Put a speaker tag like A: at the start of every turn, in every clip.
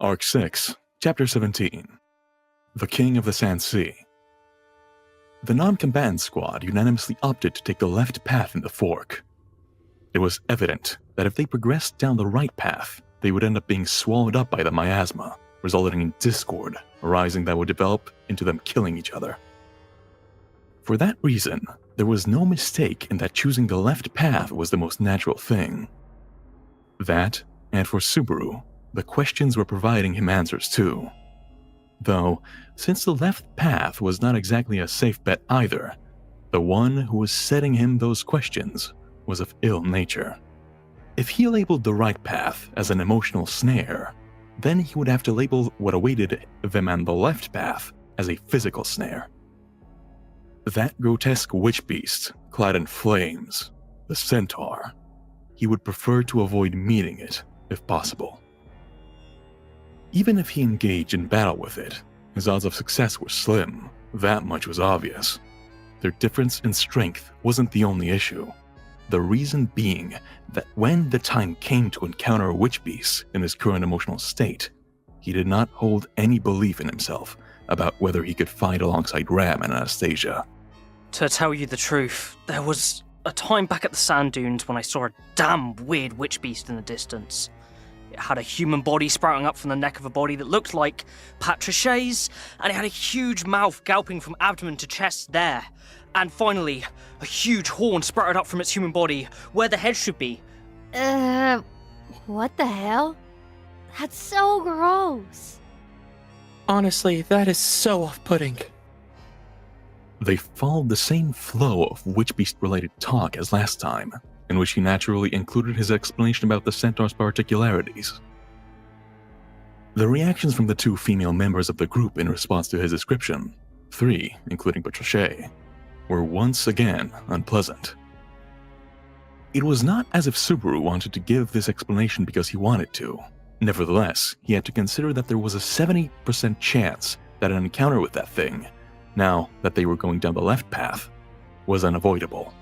A: Arc 6, Chapter 17. The King of the Sand Sea. The non-combatant squad unanimously opted to take the left path in the fork. It was evident that if they progressed down the right path, they would end up being swallowed up by the miasma, resulting in discord arising that would develop into them killing each other. For that reason, there was no mistake in that choosing the left path was the most natural thing. That, and for Subaru, the questions were providing him answers too. Though, since the left path was not exactly a safe bet either, the one who was setting him those questions was of ill nature. If he labeled the right path as an emotional snare, then he would have to label what awaited them on the left path as a physical snare. That grotesque witch beast, clad in flames, the centaur, he would prefer to avoid meeting it, if possible. Even if he engaged in battle with it, his odds of success were slim, that much was obvious. Their difference in strength wasn't the only issue. The reason being that when the time came to encounter a witch beast in his current emotional state, he did not hold any belief in himself about whether he could fight alongside Ram and Anastasia.
B: To tell you the truth, there was a time back at the sand dunes when I saw a damn weird witch beast in the distance. It had a human body sprouting up from the neck of a body that looked like Patrasche's, and it had a huge mouth galloping from abdomen to chest there. And finally, a huge horn sprouted up from its human body, where the head should be.
C: What the hell? That's so gross.
D: Honestly, that is so off-putting.
A: They followed the same flow of witch beast-related talk as last time, in which he naturally included his explanation about the centaur's particularities. The reactions from the two female members of the group in response to his description, 3, including Patrasche, were once again unpleasant. It was not as if Subaru wanted to give this explanation because he wanted to. Nevertheless, he had to consider that there was a 70% chance that an encounter with that thing, now that they were going down the left path, was unavoidable.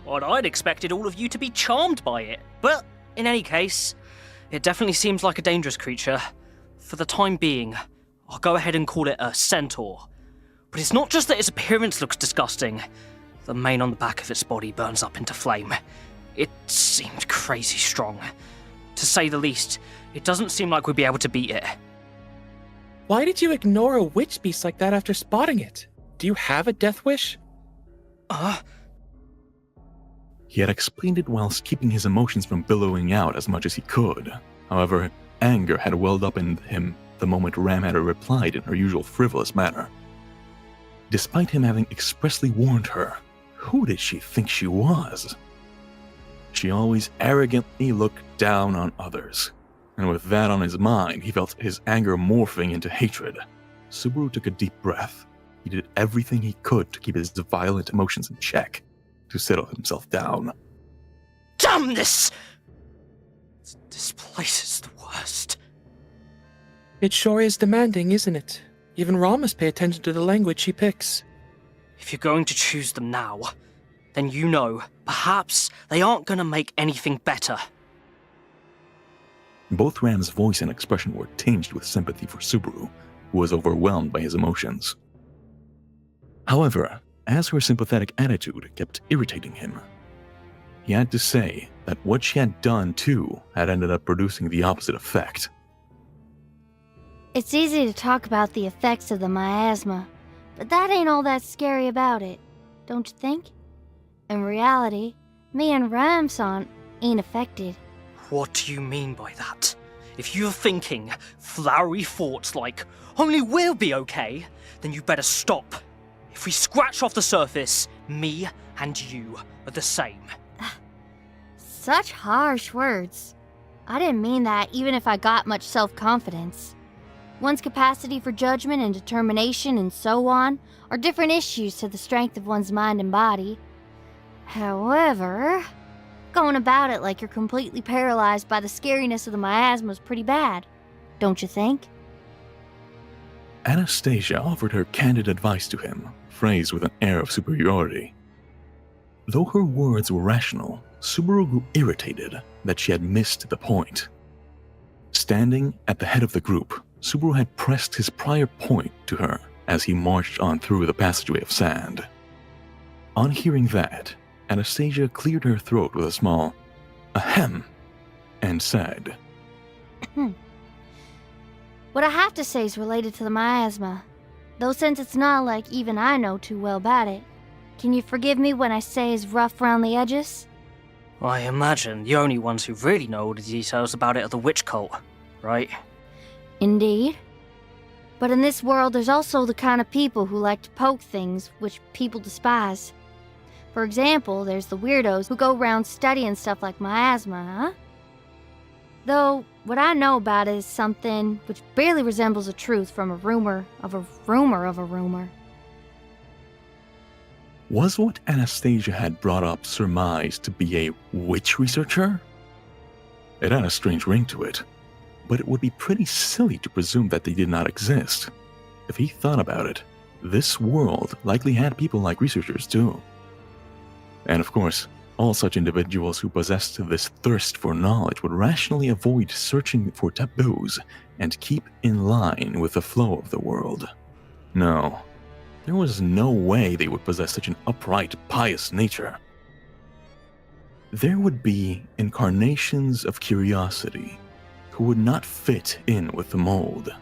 B: I'd expected all of you to be charmed by it, but in any case, it definitely seems like a dangerous creature. For the time being, I'll go ahead and call it a centaur. But it's not just that its appearance looks disgusting. The mane on the back of its body burns up into flame. It seemed crazy strong. To say the least, it doesn't seem like we'd be able to beat it.
D: Why did you ignore a witch beast like that after spotting it? Do you have a death wish?
A: He had explained it whilst keeping his emotions from billowing out as much as he could. However, anger had welled up in him the moment Ram had replied in her usual frivolous manner. Despite him having expressly warned her, who did she think she was? She always arrogantly looked down on others, and with that on his mind, he felt his anger morphing into hatred. Subaru took a deep breath. He did everything he could to keep his violent emotions in check, to settle himself down.
B: Damn this! This place is the worst.
D: It sure is demanding, isn't it? Even Ra must pay attention to the language she picks.
B: If you're going to choose them now, then you know, perhaps they aren't going to make anything better.
A: Both Ram's voice and expression were tinged with sympathy for Subaru, who was overwhelmed by his emotions. However, as her sympathetic attitude kept irritating him, he had to say that what she had done too had ended up producing the opposite effect.
C: It's easy to talk about the effects of the miasma, but that ain't all that scary about it, don't you think? In reality, me and Ramson ain't affected.
B: What do you mean by that? If you're thinking flowery thoughts like, only we'll be okay, then you better stop. If we scratch off the surface, me and you are the same.
C: Such harsh words. I didn't mean that even if I got much self-confidence. One's capacity for judgment and determination and so on are different issues to the strength of one's mind and body. However, going about it like you're completely paralyzed by the scariness of the miasma is pretty bad, don't you think?
A: Anastasia offered her candid advice to him, phrased with an air of superiority. Though her words were rational, Subaru grew irritated that she had missed the point. Standing at the head of the group, Subaru had pressed his prior point to her as he marched on through the passageway of sand. On hearing that, Anastasia cleared her throat with a small ahem and said,
C: What I have to say is related to the miasma, though since it's not like even I know too well about it. Can you forgive me when I say it's rough around the edges?
B: I imagine the only ones who really know all the details about it are the witch cult, right?
C: Indeed. But in this world, there's also the kind of people who like to poke things which people despise. For example, there's the weirdos who go around studying stuff like miasma, huh? Though, what I know about it is something which barely resembles a truth from a rumor of a rumor of a rumor.
A: Was what Anastasia had brought up surmised to be a witch researcher? It had a strange ring to it, but it would be pretty silly to presume that they did not exist. If he thought about it, this world likely had people like researchers too. And of course, all such individuals who possessed this thirst for knowledge would rationally avoid searching for taboos and keep in line with the flow of the world. No, there was no way they would possess such an upright, pious nature. There would be incarnations of curiosity who would not fit in with the mold,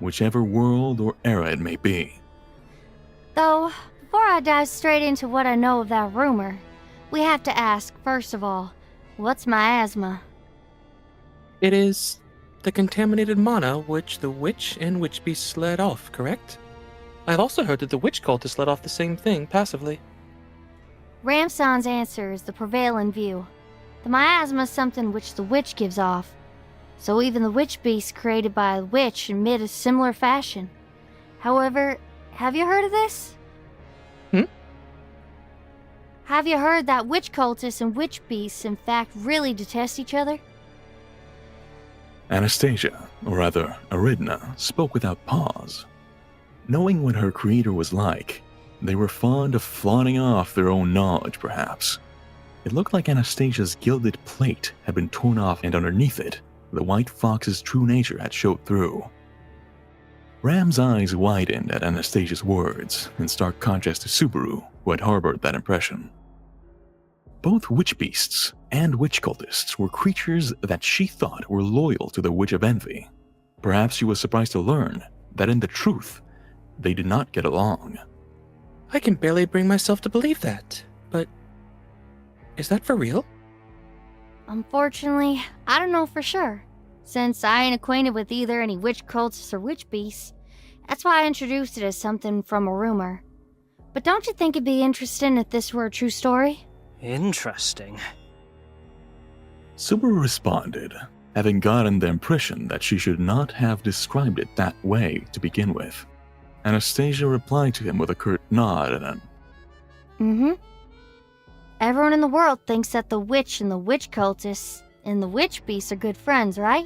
A: whichever world or era it may be.
C: Though, before I dive straight into what I know of that rumor, we have to ask, first of all, what's miasma?
D: It is the contaminated mana which the witch and witch beast let off, correct? I've also heard that the witch cultists let off the same thing passively.
C: Ramsan's answer is the prevailing view. The miasma is something which the witch gives off. So even the witch beasts created by a witch emit a similar fashion. However, have you heard of this? Have you heard that witch cultists and witch beasts in fact really detest each other?
A: Anastasia, or rather Echidna, spoke without pause. Knowing what her creator was like, they were fond of flaunting off their own knowledge, perhaps. It looked like Anastasia's gilded plate had been torn off, and underneath it, the white fox's true nature had showed through. Ram's eyes widened at Anastasia's words, in stark contrast to Subaru, who had harbored that impression. Both witch beasts and witch cultists were creatures that she thought were loyal to the Witch of Envy. Perhaps she was surprised to learn that in the truth, they did not get along.
D: I can barely bring myself to believe that, but is that for real?
C: Unfortunately, I don't know for sure, since I ain't acquainted with either any witch cultists or witch beasts. That's why I introduced it as something from a rumor. But don't you think it'd be interesting if this were a true story?
B: Interesting.
A: Subaru responded, having gotten the impression that she should not have described it that way to begin with. Anastasia replied to him with a curt nod and a
C: Everyone in the world thinks that the witch and the witch cultists and the witch beasts are good friends, right?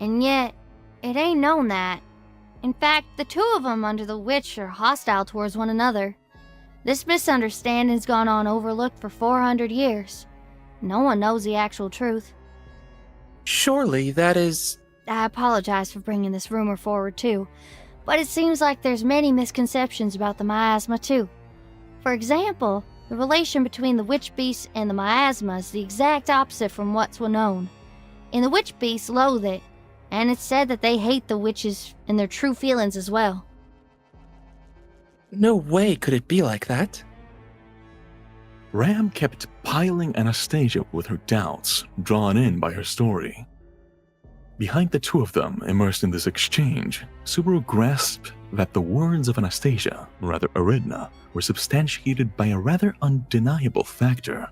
C: And yet, it ain't known that. In fact, the two of them under the witch are hostile towards one another. This misunderstanding's gone on overlooked for 400 years. No one knows the actual truth.
D: Surely that is...
C: I apologize for bringing this rumor forward too, but it seems like there's many misconceptions about the miasma too. For example, the relation between the witch beast and the miasma is the exact opposite from what's known. And the witch beasts loathe it, and it's said that they hate the witches and their true feelings as well.
D: No way could it be like that.
A: Ram kept piling Anastasia with her doubts, drawn in by her story. Behind the two of them, immersed in this exchange, Subaru grasped that the words of Anastasia, or rather Echidna, were substantiated by a rather undeniable factor.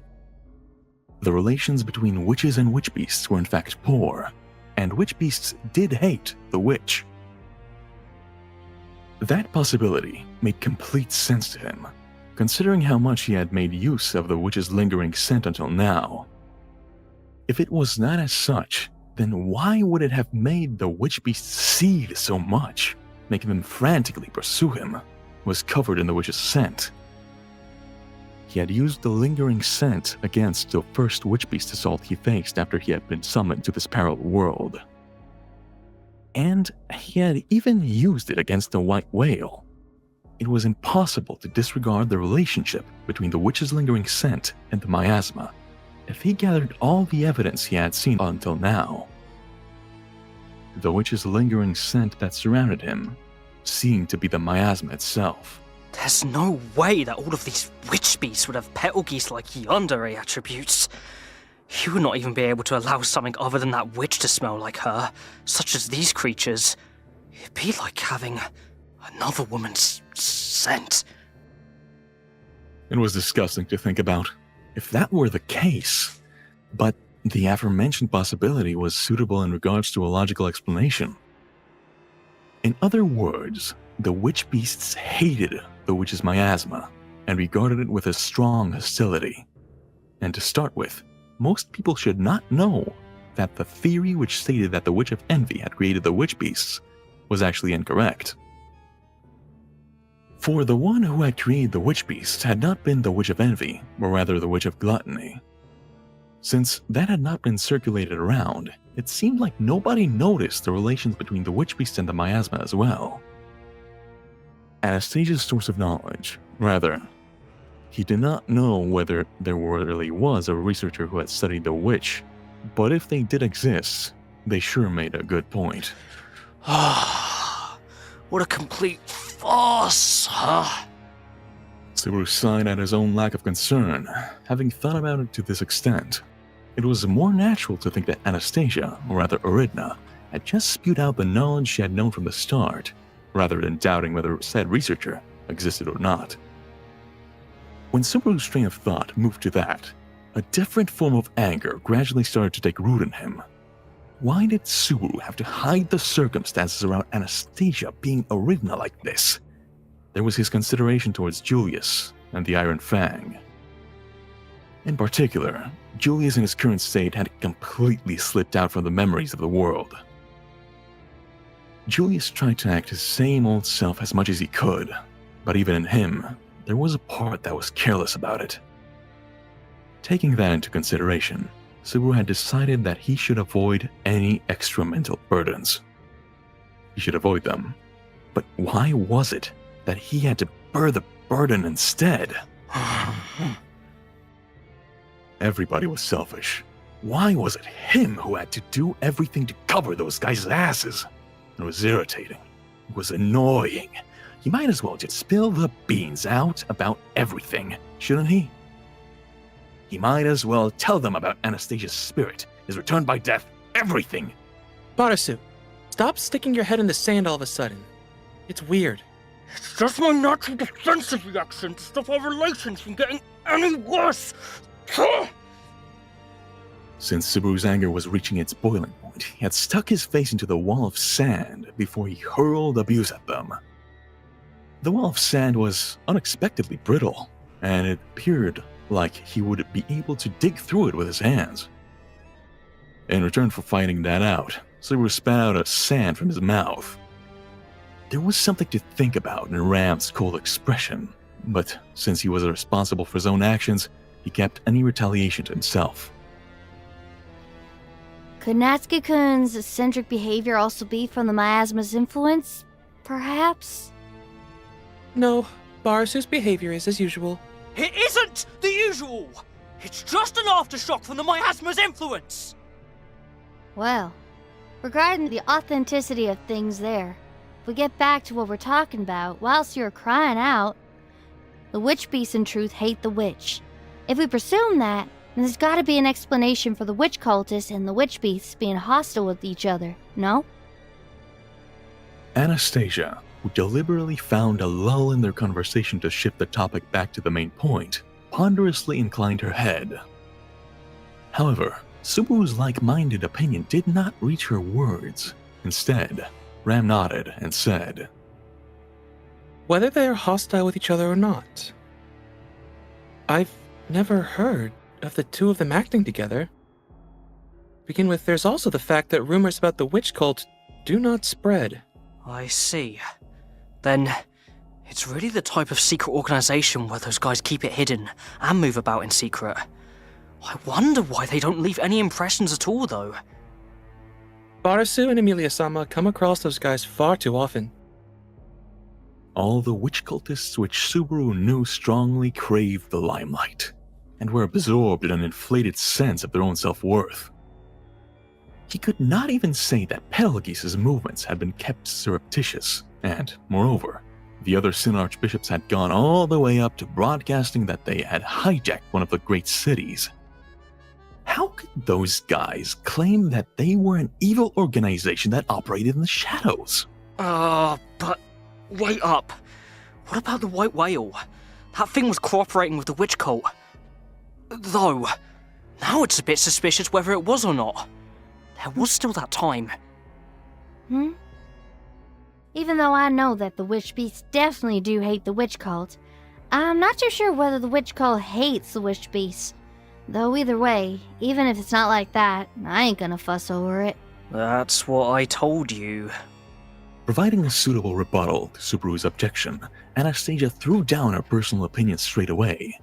A: The relations between witches and witch beasts were in fact poor, and witch beasts did hate the witch. That possibility made complete sense to him, considering how much he had made use of the witch's lingering scent until now. If it was not as such, then why would it have made the witch beasts seethe so much, making them frantically pursue him, who was covered in the witch's scent? He had used the lingering scent against the first witch beast assault he faced after he had been summoned to this parallel world. And he had even used it against the white whale. It was impossible to disregard the relationship between the witch's lingering scent and the miasma if he gathered all the evidence he had seen until now. The witch's lingering scent that surrounded him seemed to be the miasma itself.
B: There's no way that all of these witch beasts would have petal geese like yandere attributes. You would not even be able to allow something other than that witch to smell like her, such as these creatures. It'd be like having another woman's scent.
A: It was disgusting to think about, if that were the case. But the aforementioned possibility was suitable in regards to a logical explanation. In other words, the witch beasts hated the witch's miasma and regarded it with a strong hostility. And to start with, most people should not know that the theory which stated that the Witch of Envy had created the witch beasts was actually incorrect. For the one who had created the witch beasts had not been the Witch of Envy, but rather the Witch of Gluttony. Since that had not been circulated around, it seemed like nobody noticed the relations between the witch beast and the miasma as well. Anastasia's source of knowledge, rather, he did not know whether there really was a researcher who had studied the witch, but if they did exist, they sure made a good point.
B: What a complete farce, huh?
A: Subaru sighed at his own lack of concern, having thought about it to this extent. It was more natural to think that Anastasia, or rather Echidna, had just spewed out the knowledge she had known from the start, rather than doubting whether said researcher existed or not. When Subaru's train of thought moved to that, a different form of anger gradually started to take root in him. Why did Subaru have to hide the circumstances around Anastasia being Echidna like this? There was his consideration towards Julius and the Iron Fang. In particular, Julius in his current state had completely slipped out from the memories of the world. Julius tried to act his same old self as much as he could, but even in him, there was a part that was careless about it. Taking that into consideration, Subaru had decided that he should avoid any extra mental burdens. He should avoid them. But why was it that he had to bear the burden instead? Everybody was selfish. Why was it him who had to do everything to cover those guys' asses? It was irritating. It was annoying. He might as well just spill the beans out about everything, shouldn't he? He might as well tell them about Anastasia's spirit, his return by death, everything.
D: Patrasche, stop sticking your head in the sand all of a sudden. It's weird.
B: It's just my natural defensive reaction to stop our relations from getting any worse.
A: Since Subaru's anger was reaching its boiling point, he had stuck his face into the wall of sand before he hurled abuse at them. The wall of sand was unexpectedly brittle, and it appeared like he would be able to dig through it with his hands. In return for finding that out, Subaru spat out a sand from his mouth. There was something to think about in Ram's cold expression, but since he was responsible for his own actions, he kept any retaliation to himself.
C: Could Natsuki-kun's eccentric behavior also be from the miasma's influence? Perhaps?
D: No, Patrasche's behavior is as usual.
B: It isn't the usual! It's just an aftershock from the miasma's influence!
C: Well, regarding the authenticity of things there, if we get back to what we're talking about, whilst you're crying out, the witch beasts in truth hate the witch. If we presume that, then there's gotta be an explanation for the witch cultists and the witch beasts being hostile with each other, no?
A: Anastasia, who deliberately found a lull in their conversation to shift the topic back to the main point, ponderously inclined her head. However, Subaru's like-minded opinion did not reach her words. Instead, Ram nodded and said,
D: Whether they are hostile with each other or not, I've never heard of the two of them acting together. Begin with, there's also the fact that rumors about the witch cult do not spread.
B: I see. Then, it's really the type of secret organization where those guys keep it hidden and move about in secret. I wonder why they don't leave any impressions at all, though.
D: Barasu and Emilia-sama come across those guys far too often.
A: All the witch cultists which Subaru knew strongly craved the limelight, and were absorbed in an inflated sense of their own self-worth. He could not even say that Pelagis' movements had been kept surreptitious, and, moreover, the other Sin Archbishops had gone all the way up to broadcasting that they had hijacked one of the great cities. How could those guys claim that they were an evil organization that operated in the shadows?
B: But wait up. What about the White Whale? That thing was cooperating with the witch cult. Though, now it's a bit suspicious whether it was or not. There was still that time.
C: Even though I know that the witch beasts definitely do hate the witch cult, I'm not too sure whether the witch cult hates the witch beasts. Though either way, even if it's not like that, I ain't gonna fuss over it.
B: That's what I told you.
A: Providing a suitable rebuttal to Subaru's objection, Anastasia threw down her personal opinion straight away.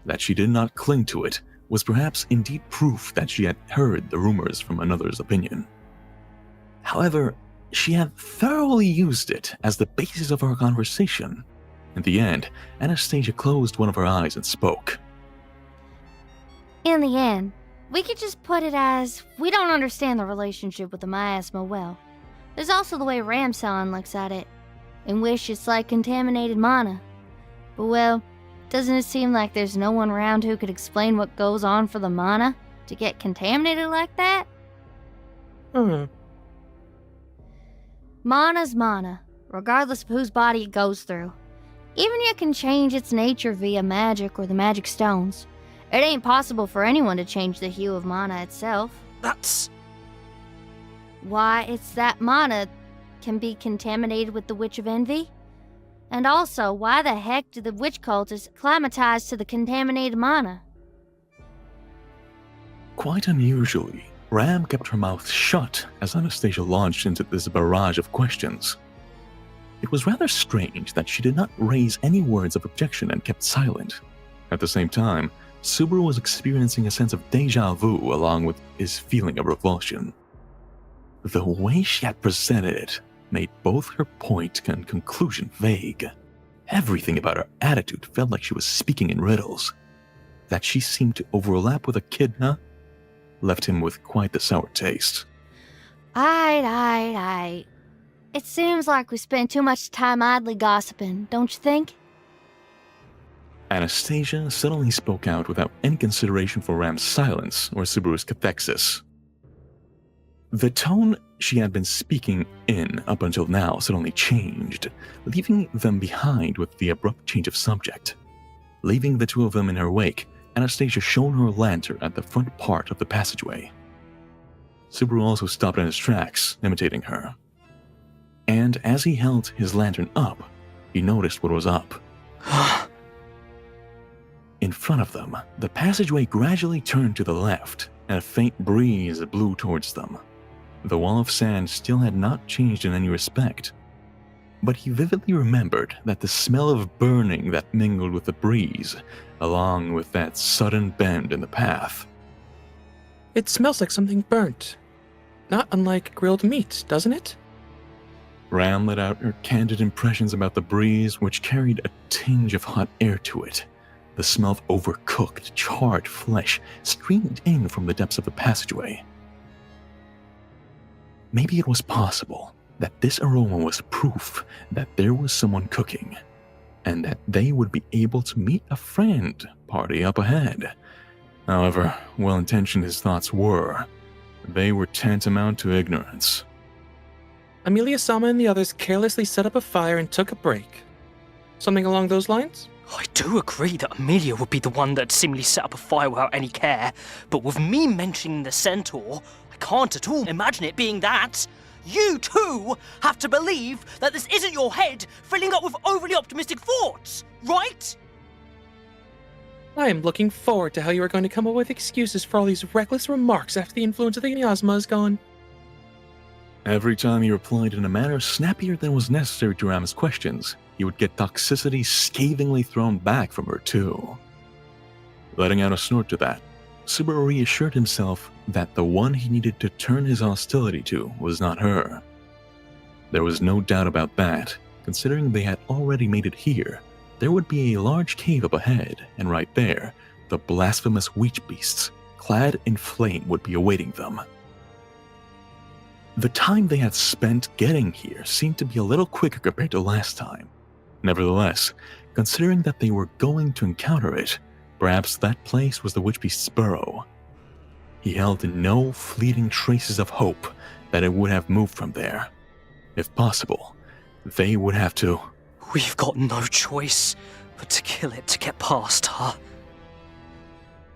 A: That she did not cling to it was perhaps indeed proof that she had heard the rumors from another's opinion. However, she had thoroughly used it as the basis of our conversation. In the end, Anastasia closed one of her eyes and spoke.
C: In the end, we could just put it as we don't understand the relationship with the miasma well. There's also the way Ramsan looks at it, in which it's like contaminated mana. But well, doesn't it seem like there's no one around who could explain what goes on for the mana to get contaminated like that? Mana's mana, regardless of whose body it goes through. Even you can change its nature via magic or the magic stones. It ain't possible for anyone to change the hue of mana itself.
B: That's...
C: Why, it's that mana can be contaminated with the Witch of Envy. And also, why the heck do the witch cultists acclimatize to the contaminated mana?
A: Quite unusually, Ram kept her mouth shut as Anastasia launched into this barrage of questions. It was rather strange that she did not raise any words of objection and kept silent. At the same time, Subaru was experiencing a sense of déjà vu along with his feeling of revulsion. The way she had presented it made both her point and conclusion vague. Everything about her attitude felt like she was speaking in riddles. That she seemed to overlap with Echidna left him with quite the sour taste.
C: Aight. It seems like we spent too much time idly gossiping, don't you think?
A: Anastasia suddenly spoke out without any consideration for Ram's silence or Subaru's cathexis. The tone she had been speaking in up until now suddenly changed, leaving them behind with the abrupt change of subject. Leaving the two of them in her wake, Anastasia shone her lantern at the front part of the passageway. Subaru also stopped in his tracks, imitating her. And as he held his lantern up, he noticed what was up. In front of them, the passageway gradually turned to the left, and a faint breeze blew towards them. The wall of sand still had not changed in any respect, but he vividly remembered that the smell of burning that mingled with the breeze, along with that sudden bend in the path.
D: It smells like something burnt. Not unlike grilled meat, doesn't it?
A: Ram let out her candid impressions about the breeze, which carried a tinge of hot air to it. The smell of overcooked, charred flesh streamed in from the depths of the passageway. Maybe it was possible that this aroma was proof that there was someone cooking, and that they would be able to meet a friend party up ahead. However well-intentioned his thoughts were, they were tantamount to ignorance.
D: Emilia-sama and the others carelessly set up a fire and took a break. Something along those lines?
B: I do agree that Amelia would be the one that seemingly set up a fire without any care, but with me mentioning the centaur, I can't at all imagine it being that. You too have to believe that this isn't your head filling up with overly optimistic thoughts, right?
D: I am looking forward to how you are going to come up with excuses for all these reckless remarks after the influence of the miasma is gone.
A: Every time he replied in a manner snappier than was necessary to Ram's questions, he would get toxicity scathingly thrown back from her too. Letting out a snort to that, Subaru reassured himself that the one he needed to turn his hostility to was not her. There was no doubt about that. Considering they had already made it here, there would be a large cave up ahead, and right there, the blasphemous witch beasts, clad in flame, would be awaiting them. The time they had spent getting here seemed to be a little quicker compared to last time. Nevertheless, considering that they were going to encounter it, perhaps that place was the witch beast's burrow. He held in no fleeting traces of hope that it would have moved from there. If possible, they would have to...
B: We've got no choice but to kill it to get past her.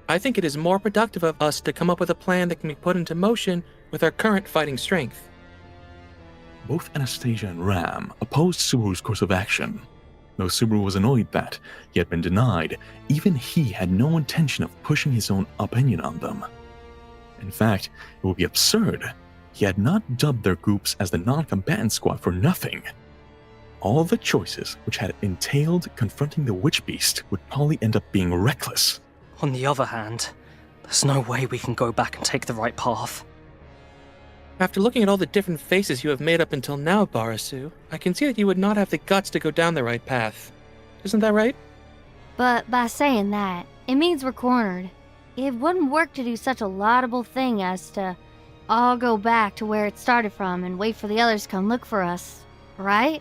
D: I think it is more productive of us to come up with a plan that can be put into motion with our current fighting strength.
A: Both Anastasia and Ram opposed Subaru's course of action. Though Subaru was annoyed that he had been denied, even he had no intention of pushing his own opinion on them. In fact, it would be absurd. He had not dubbed their groups as the non-combatant squad for nothing. All the choices which had entailed confronting the witch beast would probably end up being reckless.
B: On the other hand, there's no way we can go back and take the right path.
D: After looking at all the different faces you have made up until now, Barasu, I can see that you would not have the guts to go down the right path. Isn't that right?
C: But by saying that, it means we're cornered. It wouldn't work to do such a laudable thing as to all go back to where it started from and wait for the others to come look for us, right?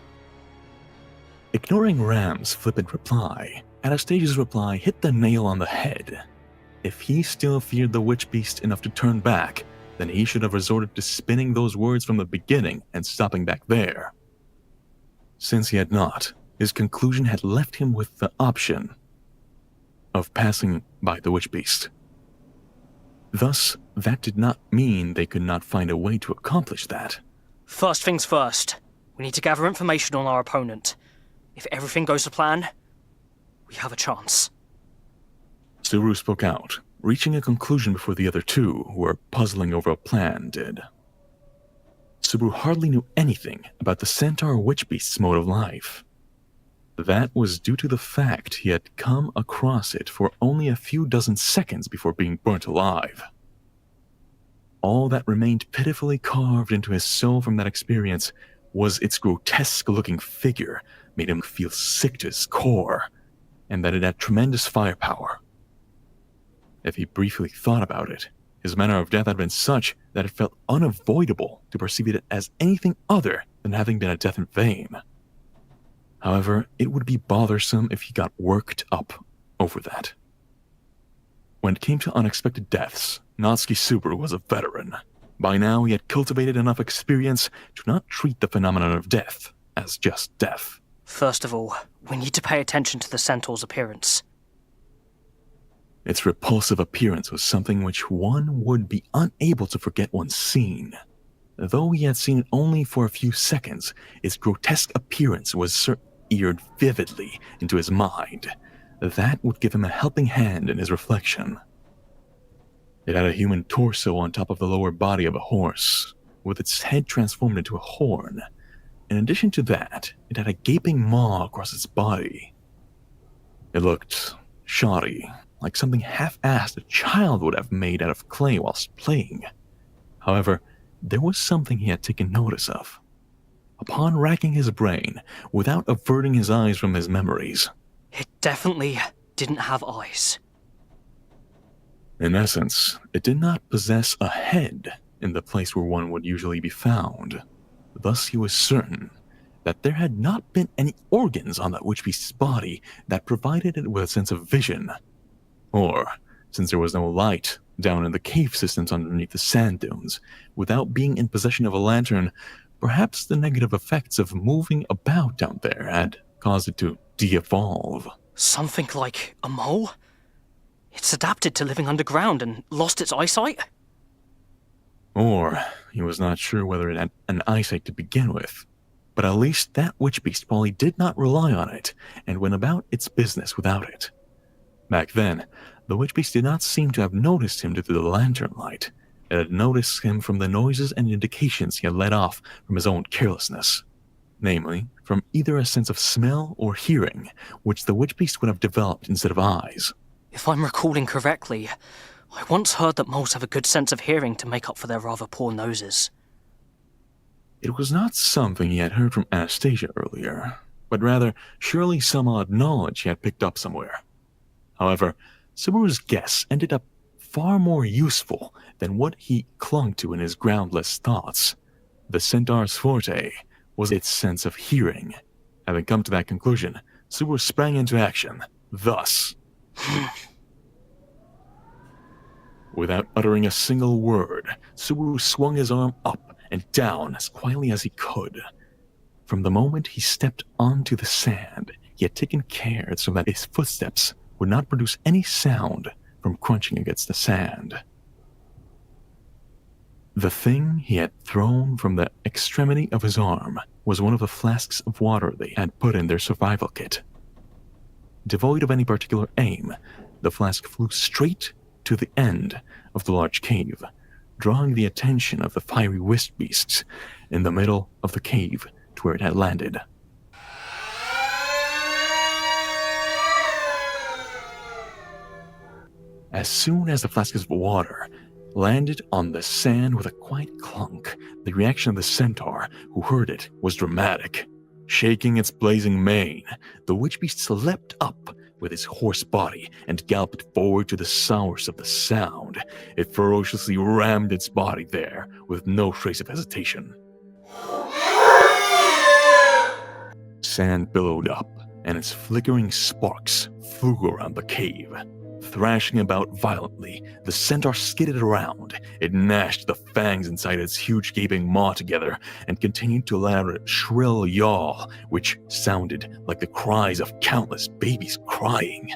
A: Ignoring Ram's flippant reply, Anastasia's reply hit the nail on the head. If he still feared the witch beast enough to turn back, then he should have resorted to spinning those words from the beginning and stopping back there. Since he had not, his conclusion had left him with the option of passing by the witch beast. Thus, that did not mean they could not find a way to accomplish that.
B: First things first, we need to gather information on our opponent. If everything goes to plan, we have a chance.
A: Subaru spoke out, reaching a conclusion before the other two, who were puzzling over a plan, did. Subaru hardly knew anything about the centaur witch beast's mode of life. That was due to the fact he had come across it for only a few dozen seconds before being burnt alive. All that remained pitifully carved into his soul from that experience was its grotesque-looking figure made him feel sick to his core, and that it had tremendous firepower. If he briefly thought about it, his manner of death had been such that it felt unavoidable to perceive it as anything other than having been a death in vain. However, it would be bothersome if he got worked up over that. When it came to unexpected deaths, Natsuki Subaru was a veteran. By now, he had cultivated enough experience to not treat the phenomenon of death as just death.
B: First of all, we need to pay attention to the centaur's appearance.
A: Its repulsive appearance was something which one would be unable to forget once seen. Though he had seen it only for a few seconds, its grotesque appearance was seared vividly into his mind. That would give him a helping hand in his reflection. It had a human torso on top of the lower body of a horse, with its head transformed into a horn. In addition to that, it had a gaping maw across its body. It looked shoddy, like something half-assed a child would have made out of clay whilst playing. However, there was something he had taken notice of. Upon racking his brain, without averting his eyes from his memories,
B: It definitely didn't have eyes.
A: in essence, it did not possess a head in the place where one would usually be found. Thus he was certain that there had not been any organs on that witch beast's body that provided it with a sense of vision. Or, since there was no light down in the cave systems underneath the sand dunes, without being in possession of a lantern, perhaps the negative effects of moving about down there had caused it to de-evolve.
B: Something like a mole? It's adapted to living underground and lost its eyesight?
A: Or, he was not sure whether it had an eyesight to begin with. But at least that witch beast probably did not rely on it, and went about its business without it. Back then, the witch beast did not seem to have noticed him due to the lantern light. It had noticed him from the noises and indications he had let off from his own carelessness. Namely, from either a sense of smell or hearing, which the witch beast would have developed instead of eyes.
B: If I'm recalling correctly, I once heard that moles have a good sense of hearing to make up for their rather poor noses.
A: It was not something he had heard from Anastasia earlier, but rather surely some odd knowledge he had picked up somewhere. However, Subaru's guess ended up far more useful than what he clung to in his groundless thoughts. The centaur's forte was its sense of hearing. Having come to that conclusion, Subaru sprang into action, thus. Without uttering a single word, Subaru swung his arm up and down as quietly as he could. From the moment he stepped onto the sand, he had taken care so that his footsteps would not produce any sound from crunching against the sand. The thing he had thrown from the extremity of his arm was one of the flasks of water they had put in their survival kit. Devoid of any particular aim, the flask flew straight to the end of the large cave, drawing the attention of the fiery wisp beasts in the middle of the cave to where it had landed. As soon as the flask of water landed on the sand with a quiet clunk, the reaction of the centaur who heard it was dramatic. Shaking its blazing mane, the witch beast leapt up with its hoarse body and galloped forward to the source of the sound. It ferociously rammed its body there with no trace of hesitation. Sand billowed up, and its flickering sparks flew around the cave. Thrashing about violently, the centaur skidded around. It gnashed the fangs inside its huge gaping maw together and continued to let out a shrill yawl, which sounded like the cries of countless babies crying.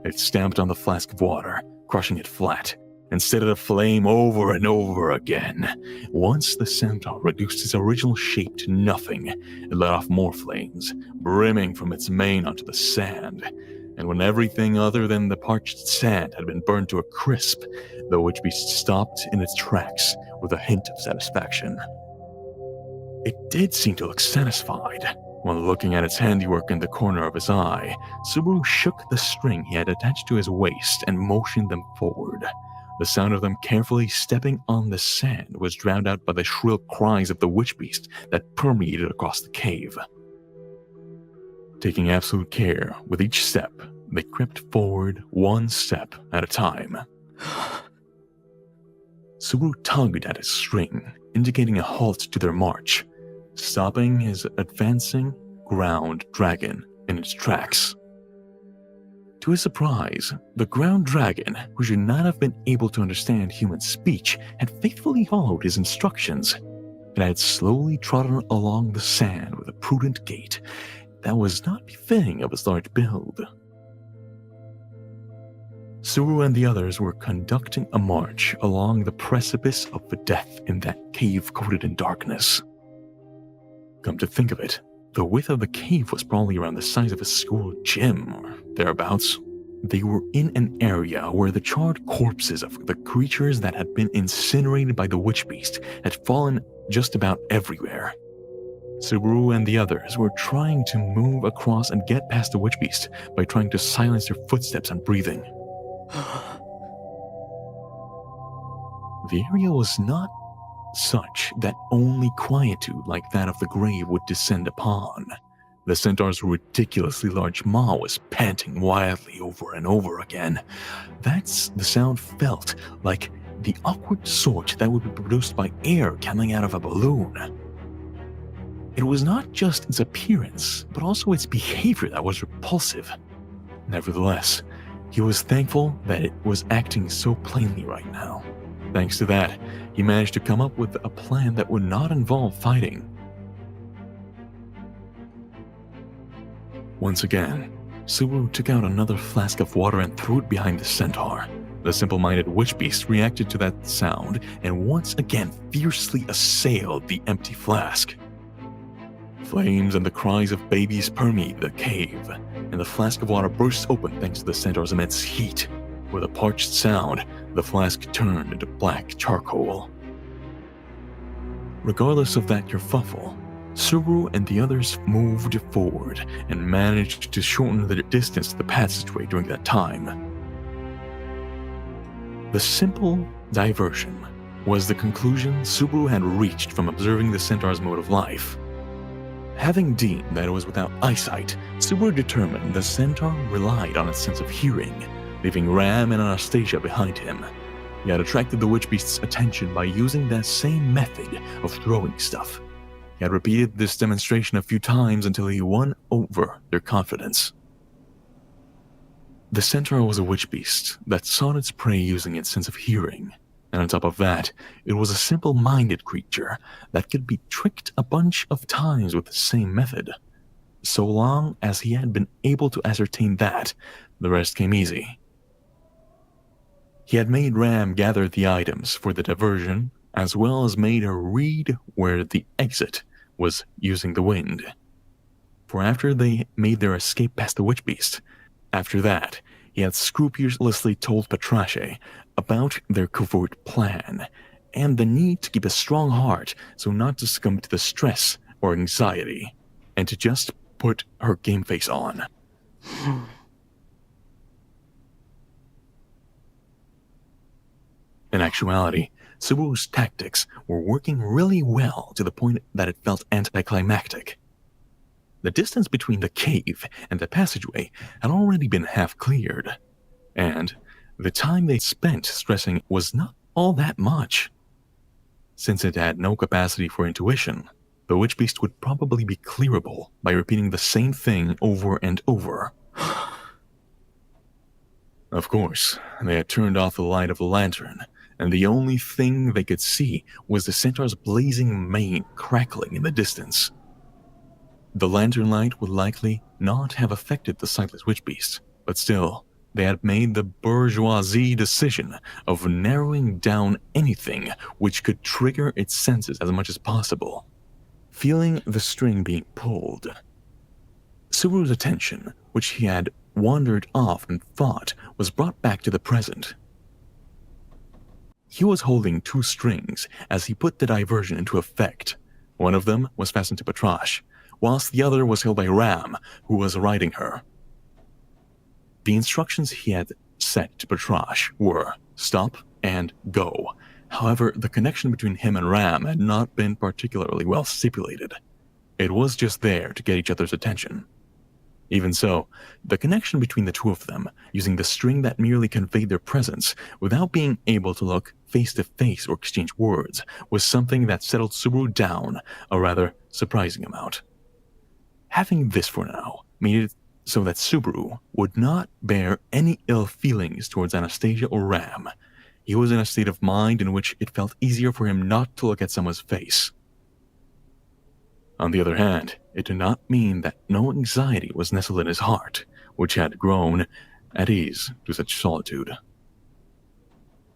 A: It stamped on the flask of water, crushing it flat, and set it aflame over and over again. Once the centaur reduced its original shape to nothing, it let off more flames, brimming from its mane onto the sand. And when everything other than the parched sand had been burned to a crisp, the witch beast stopped in its tracks with a hint of satisfaction. It did seem to look satisfied. When looking at its handiwork in the corner of his eye, Subaru shook the string he had attached to his waist and motioned them forward. The sound of them carefully stepping on the sand was drowned out by the shrill cries of the witch beast that permeated across the cave. Taking absolute care with each step, they crept forward one step at a time. Subaru tugged at his string, indicating a halt to their march, stopping his advancing ground dragon in its tracks. To his surprise, the ground dragon, who should not have been able to understand human speech, had faithfully followed his instructions. It had slowly trodden along the sand with a prudent gait that was not befitting of its large build. Subaru and the others were conducting a march along the precipice of death in that cave coated in darkness. Come to think of it, the width of the cave was probably around the size of a school gym or thereabouts. They were in an area where the charred corpses of the creatures that had been incinerated by the witch beast had fallen just about everywhere. Subaru and the others were trying to move across and get past the witch beast by trying to silence their footsteps and breathing. The area was not such that only quietude like that of the grave would descend upon. The centaur's ridiculously large maw was panting wildly over and over again. That's the sound felt like the awkward sort that would be produced by air coming out of a balloon. It was not just its appearance, but also its behavior that was repulsive. Nevertheless, he was thankful that it was acting so plainly right now. Thanks to that, he managed to come up with a plan that would not involve fighting. Once again, Subaru took out another flask of water and threw it behind the centaur. The simple-minded witch beast reacted to that sound and once again fiercely assailed the empty flask. Flames and the cries of babies permeated the cave, and the flask of water burst open thanks to the centaur's immense heat. With a parched sound, the flask turned into black charcoal. Regardless of that kerfuffle, Subaru and the others moved forward and managed to shorten the distance to the passageway during that time. The simple diversion was the conclusion Subaru had reached from observing the centaur's mode of life. Having deemed that it was without eyesight, Subaru determined the centaur relied on its sense of hearing, leaving Ram and Anastasia behind him. He had attracted the witch beast's attention by using that same method of throwing stuff. He had repeated this demonstration a few times until he won over their confidence. The centaur was a witch beast that sought its prey using its sense of hearing, and on top of that, it was a simple-minded creature that could be tricked a bunch of times with the same method. So long as he had been able to ascertain that, the rest came easy. He had made Ram gather the items for the diversion, as well as made her read where the exit was using the wind. For after they made their escape past the witch beast, after that, he had scrupulously told Patrasche about their covert plan, and the need to keep a strong heart so not to succumb to the stress or anxiety, and to just put her game face on. In actuality, Subaru's tactics were working really well to the point that it felt anticlimactic. The distance between the cave and the passageway had already been half cleared, and the time they spent stressing was not all that much. Since it had no capacity for intuition, the witch beast would probably be clearable by repeating the same thing over and over. Of course, they had turned off the light of the lantern, and the only thing they could see was the centaur's blazing mane crackling in the distance. The lantern light would likely not have affected the sightless witch beast, but still, they had made the bourgeoisie decision of narrowing down anything which could trigger its senses as much as possible. Feeling the string being pulled, Subaru's attention, which he had wandered off in thought, was brought back to the present. He was holding two strings as he put the diversion into effect. One of them was fastened to Patrasche, whilst the other was held by Ram, who was riding her. The instructions he had set to Patrasche were stop and go. However, the connection between him and Ram had not been particularly well stipulated. It was just there to get each other's attention. Even so, the connection between the two of them, using the string that merely conveyed their presence without being able to look face to face or exchange words, was something that settled Subaru down a rather surprising amount. Having this for now made it so that Subaru would not bear any ill feelings towards Anastasia or Ram. He was in a state of mind in which it felt easier for him not to look at someone's face. On the other hand, it did not mean that no anxiety was nestled in his heart, which had grown at ease to such solitude.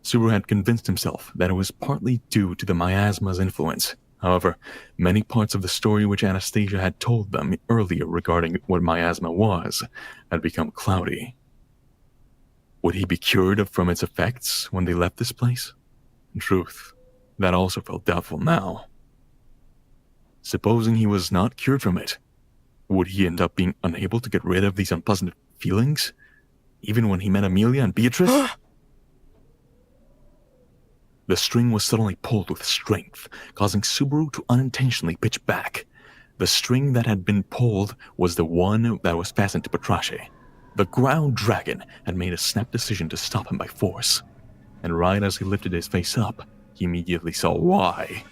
A: Subaru had convinced himself that it was partly due to the miasma's influence. However, many parts of the story which Anastasia had told them earlier regarding what miasma was had become cloudy. Would he be cured from its effects when they left this place? In truth, that also felt doubtful now. Supposing he was not cured from it, would he end up being unable to get rid of these unpleasant feelings, even when he met Amelia and Beatrice? The string was suddenly pulled with strength, causing Subaru to unintentionally pitch back. The string that had been pulled was the one that was fastened to Patrasche. The ground dragon had made a snap decision to stop him by force, and right as he lifted his face up, he immediately saw why.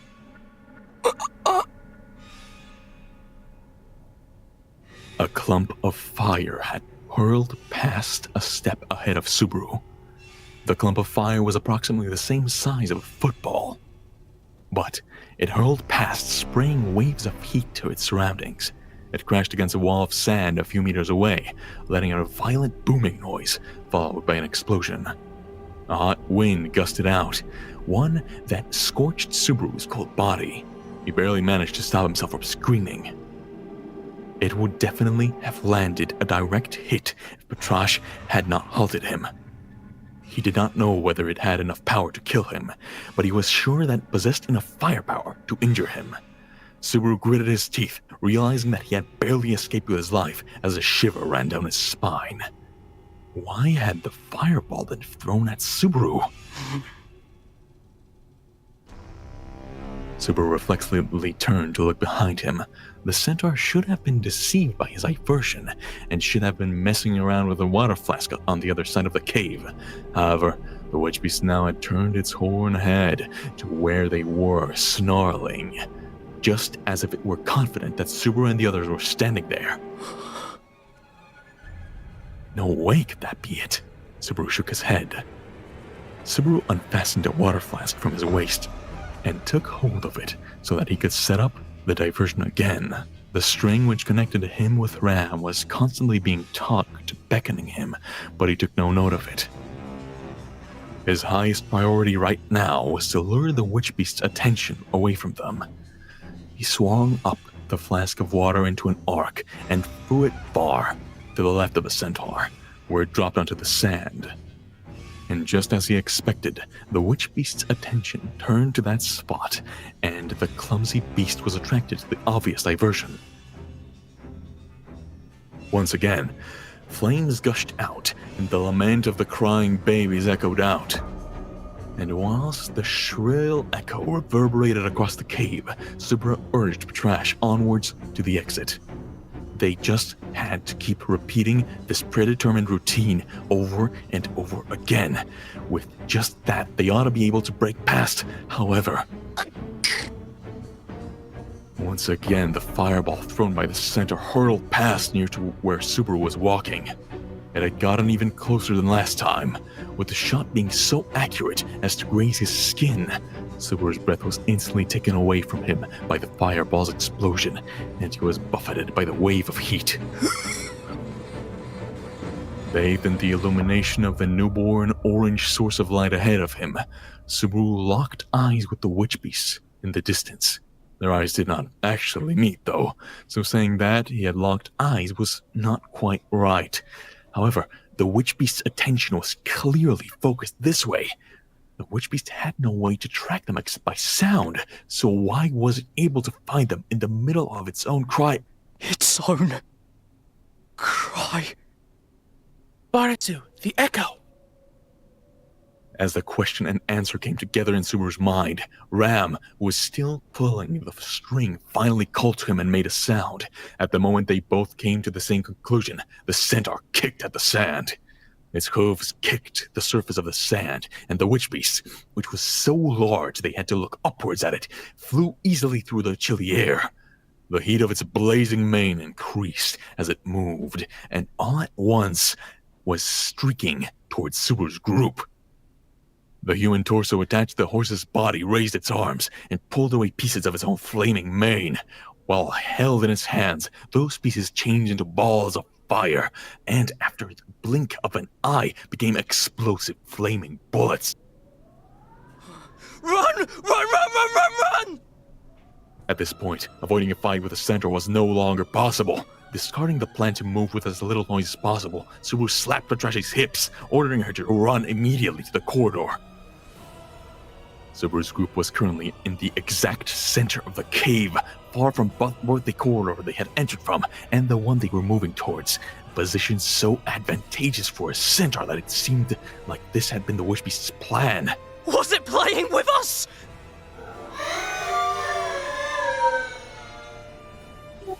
A: A clump of fire had hurled past a step ahead of Subaru. The clump of fire was approximately the same size of a football, but it hurled past, spraying waves of heat to its surroundings. It crashed against a wall of sand a few meters away, letting out a violent booming noise, followed by an explosion. A hot wind gusted out, one that scorched Subaru's cold body. He barely managed to stop himself from screaming. It would definitely have landed a direct hit if Patrasche had not halted him. He did not know whether it had enough power to kill him, but he was sure that it possessed enough firepower to injure him. Subaru gritted his teeth, realizing that he had barely escaped with his life as a shiver ran down his spine. Why had the fireball been thrown at Subaru? Subaru reflexively turned to look behind him. The centaur should have been deceived by his diversion and should have been messing around with a water flask on the other side of the cave. However, the witch beast now had turned its horn head to where they were, snarling, just as if it were confident that Subaru and the others were standing there. No way could that be it. Subaru shook his head. Subaru unfastened a water flask from his waist and took hold of it so that he could set up the diversion again. The string which connected him with Ram was constantly being tugged, beckoning him, but he took no note of it. His highest priority right now was to lure the witch beast's attention away from them. He swung up the flask of water into an arc and threw it far to the left of the centaur, where it dropped onto the sand. And just as he expected, the witch beast's attention turned to that spot, and the clumsy beast was attracted to the obvious diversion. Once again, flames gushed out, and the lament of the crying babies echoed out. And whilst the shrill echo reverberated across the cave, Subaru urged Patrasche onwards to the exit. They just had to keep repeating this predetermined routine over and over again. With just that, they ought to be able to break past. However, once again, the fireball thrown by the centaur hurtled past near to where Subaru was walking. It had gotten even closer than last time, with the shot being so accurate as to graze his skin. Subaru's breath was instantly taken away from him by the fireball's explosion, and he was buffeted by the wave of heat. Bathed in the illumination of the newborn orange source of light ahead of him, Subaru locked eyes with the witch beast in the distance. Their eyes did not actually meet, though, so saying that he had locked eyes was not quite right. However, the witch beast's attention was clearly focused this way. The witch beast had no way to track them except by sound, so why was it able to find them in the middle of its own cry?
B: Its own cry.
D: Baratsu, the echo!
A: As the question and answer came together in Subaru's mind, Ram, who was still pulling the string, finally called to him and made a sound. At the moment they both came to the same conclusion, the centaur kicked at the sand. Its hooves kicked the surface of the sand, and the witch beast, which was so large they had to look upwards at it, flew easily through the chilly air. The heat of its blazing mane increased as it moved, and all at once was streaking towards Subaru's group. The human torso attached to the horse's body raised its arms and pulled away pieces of its own flaming mane. While held in its hands, those pieces changed into balls of fire, and after the blink of an eye became explosive flaming bullets.
B: Run! Run, run, run, run, run!
A: At this point, avoiding a fight with the centaur was no longer possible. Discarding the plan to move with as little noise as possible, Subaru slapped Patrasche's hips, ordering her to run immediately to the corridor. Subaru's group was currently in the exact center of the cave, far from both the corridor they had entered from and the one they were moving towards, a position so advantageous for a centaur that it seemed like this had been the witch beast's plan.
B: Was it playing with us?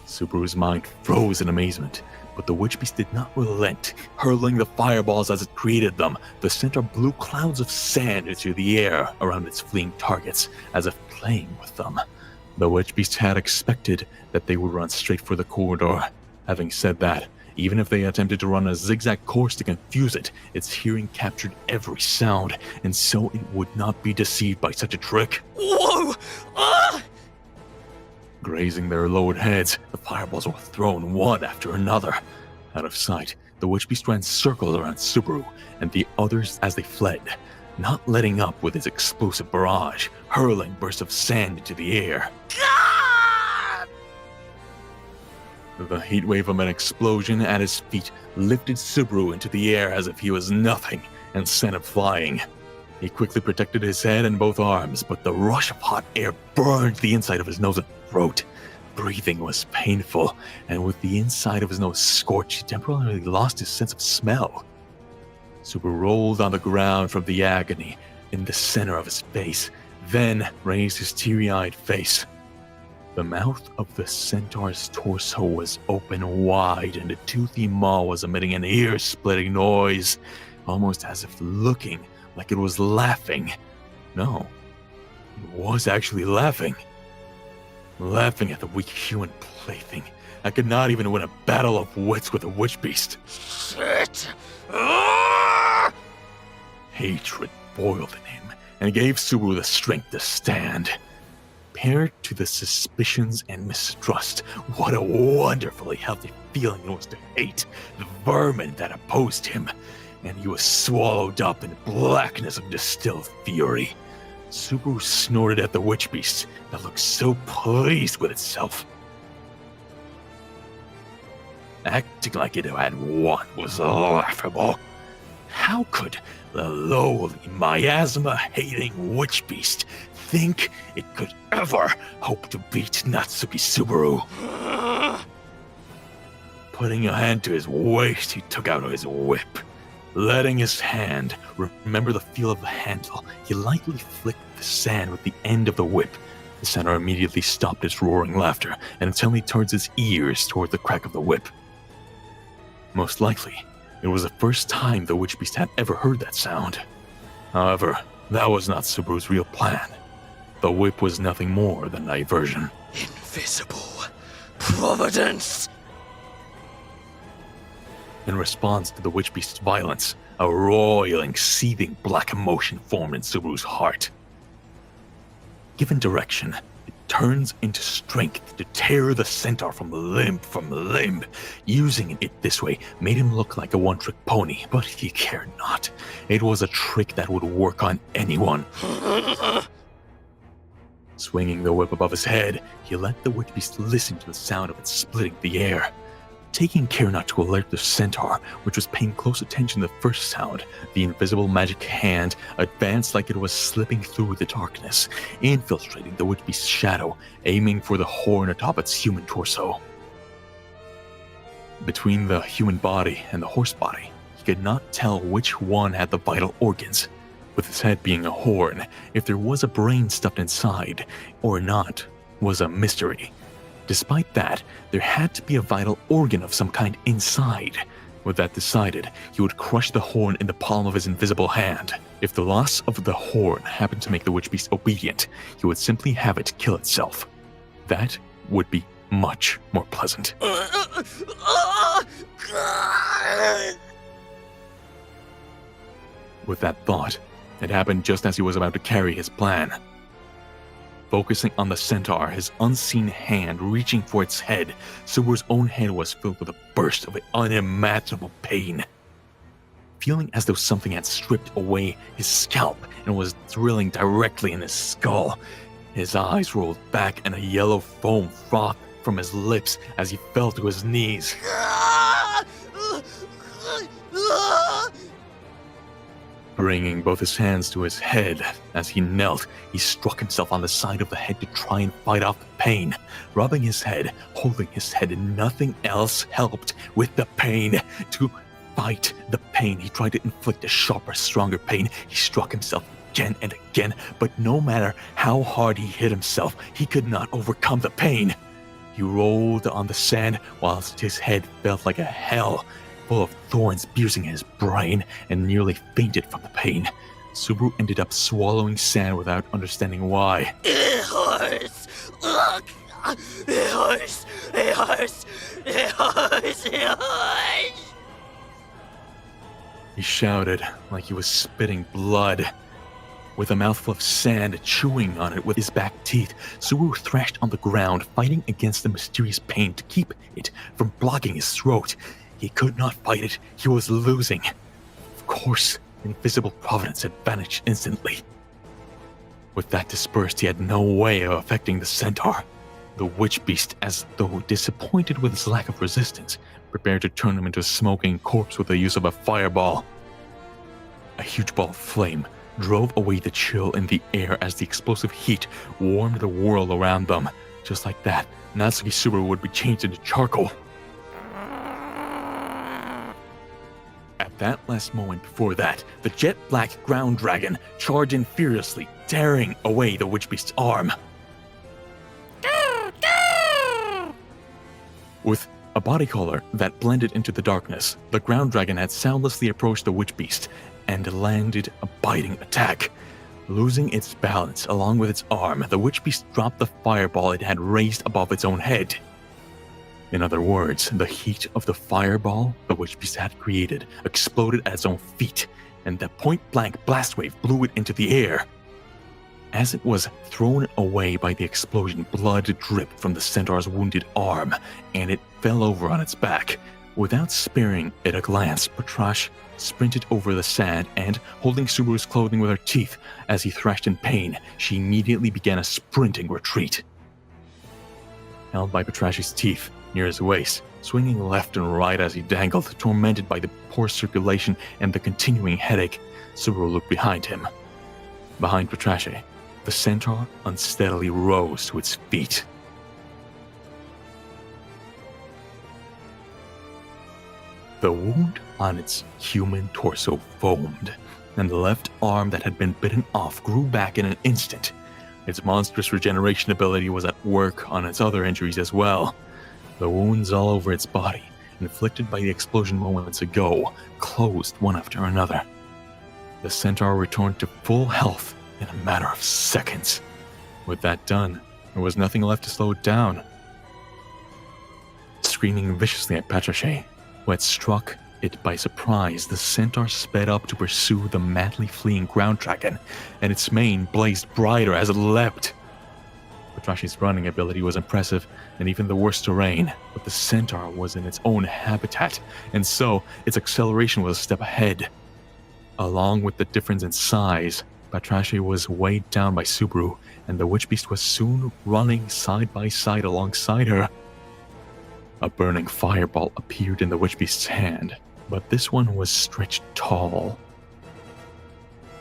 A: Subaru's mind froze in amazement, but the witch beast did not relent, hurling the fireballs as it created them. The centaur blew clouds of sand into the air around its fleeing targets, as if playing with them. The witch beast had expected that they would run straight for the corridor. Having said that, even if they attempted to run a zigzag course to confuse it, its hearing captured every sound, and so it would not be deceived by such a trick.
B: Whoa! Ah!
A: Grazing their lowered heads, the fireballs were thrown one after another. Out of sight, the witch beast ran circles around Subaru and the others as they fled, not letting up with its explosive barrage, hurling bursts of sand into the air.
B: Ah!
A: The heat wave of an explosion at his feet lifted Subaru into the air as if he was nothing and sent him flying. He quickly protected his head and both arms, but the rush of hot air burned the inside of his nose and throat. Breathing was painful, and with the inside of his nose scorched, he temporarily lost his sense of smell. Subaru rolled on the ground from the agony in the center of his face, then raised his teary-eyed face. The mouth of the centaur's torso was open wide, and the toothy maw was emitting an ear-splitting noise, almost as if looking like it was laughing. No, it was actually laughing. Laughing at the weak human plaything. I could not even win a battle of wits with a witch beast.
B: Shit!
A: Hatred boiled in him and gave Subaru the strength to stand. Paired to the suspicions and mistrust, what a wonderfully healthy feeling it was to hate the vermin that opposed him, and he was swallowed up in blackness of distilled fury. Subaru snorted at the witch beast that looked so pleased with itself. Acting like it had won was laughable. How could the lowly, miasma-hating witch beast think it could ever hope to beat Natsuki Subaru? Putting a hand to his waist, he took out his whip. Letting his hand remember the feel of the handle, he lightly flicked the sand with the end of the whip. The centaur immediately stopped its roaring laughter and suddenly turned its ears toward the crack of the whip. Most likely, it was the first time the witch beast had ever heard that sound. However, that was not Subaru's real plan. The whip was nothing more than a diversion.
B: Invisible providence!
A: In response to the witch beast's violence, a roiling, seething black emotion formed in Subaru's heart. Given direction, it turns into strength to tear the centaur from limb. Using it this way made him look like a one-trick pony, but he cared not. It was a trick that would work on anyone. Swinging the whip above his head, he let the witch beast listen to the sound of it splitting the air. Taking care not to alert the centaur, which was paying close attention to the first sound, the invisible magic hand advanced like it was slipping through the darkness, infiltrating the witch beast's shadow, aiming for the horn atop its human torso. Between the human body and the horse body, he could not tell which one had the vital organs. With his head being a horn, if there was a brain stuffed inside or not was a mystery. Despite that, there had to be a vital organ of some kind inside. With that decided, he would crush the horn in the palm of his invisible hand. If the loss of the horn happened to make the witch beast obedient, he would simply have it kill itself. That would be much more pleasant. With that thought, it happened just as he was about to carry his plan. Focusing on the centaur, his unseen hand reaching for its head, Subaru's own head was filled with a burst of unimaginable pain. Feeling as though something had stripped away his scalp and was drilling directly in his skull, his eyes rolled back and a yellow foam frothed from his lips as he fell to his knees. Bringing both his hands to his head, as he knelt, he struck himself on the side of the head to try and fight off the pain. Rubbing his head, holding his head, and nothing else helped with the pain. To fight the pain, he tried to inflict a sharper, stronger pain. He struck himself again and again, but no matter how hard he hit himself, he could not overcome the pain. He rolled on the sand whilst his head felt like a hell, full of thorns piercing his brain, and nearly fainted from the pain. Subaru ended up swallowing sand without understanding why.
B: It hurts! Look! It hurts! It hurts! It hurts! It hurts!
A: He shouted like he was spitting blood. With a mouthful of sand chewing on it with his back teeth, Subaru thrashed on the ground, fighting against the mysterious pain to keep it from blocking his throat. He could not fight it. He was losing. Of course, invisible providence had vanished instantly. With that dispersed, he had no way of affecting the centaur. The witch beast, as though disappointed with his lack of resistance, prepared to turn him into a smoking corpse with the use of a fireball. A huge ball of flame drove away the chill in the air as the explosive heat warmed the world around them. Just like that, Natsuki Subaru would be changed into charcoal. At That last moment before that, the jet black ground dragon charged in furiously, tearing away the witch beast's arm. With a body color that blended into the darkness, the ground dragon had soundlessly approached the witch beast and landed a biting attack. Losing its balance along with its arm, the witch beast dropped the fireball it had raised above its own head. In other words, the heat of the fireball the witch beast had created exploded at its own feet, and the point-blank blast wave blew it into the air. As it was thrown away by the explosion, blood dripped from the centaur's wounded arm, and it fell over on its back. Without sparing it a glance, Patrasche sprinted over the sand and, holding Subaru's clothing with her teeth as he thrashed in pain, she immediately began a sprinting retreat. Held by Patrasche's teeth near his waist, swinging left and right as he dangled, tormented by the poor circulation and the continuing headache, Subaru looked behind him. Behind Patrasche, the centaur unsteadily rose to its feet. The wound on its human torso foamed, and the left arm that had been bitten off grew back in an instant. Its monstrous regeneration ability was at work on its other injuries as well. The wounds all over its body, inflicted by the explosion moments ago, closed one after another. The centaur returned to full health in a matter of seconds. With that done, there was nothing left to slow it down. Screaming viciously at Patrasche, who had struck it by surprise, the centaur sped up to pursue the madly fleeing ground dragon, and its mane blazed brighter as it leapt. Patrasche's running ability was impressive in even the worst terrain, but the centaur was in its own habitat, and so its acceleration was a step ahead. Along with the difference in size, Patrasche was weighed down by Subaru, and the witch beast was soon running side by side alongside her. A burning fireball appeared in the witch beast's hand, but this one was stretched tall.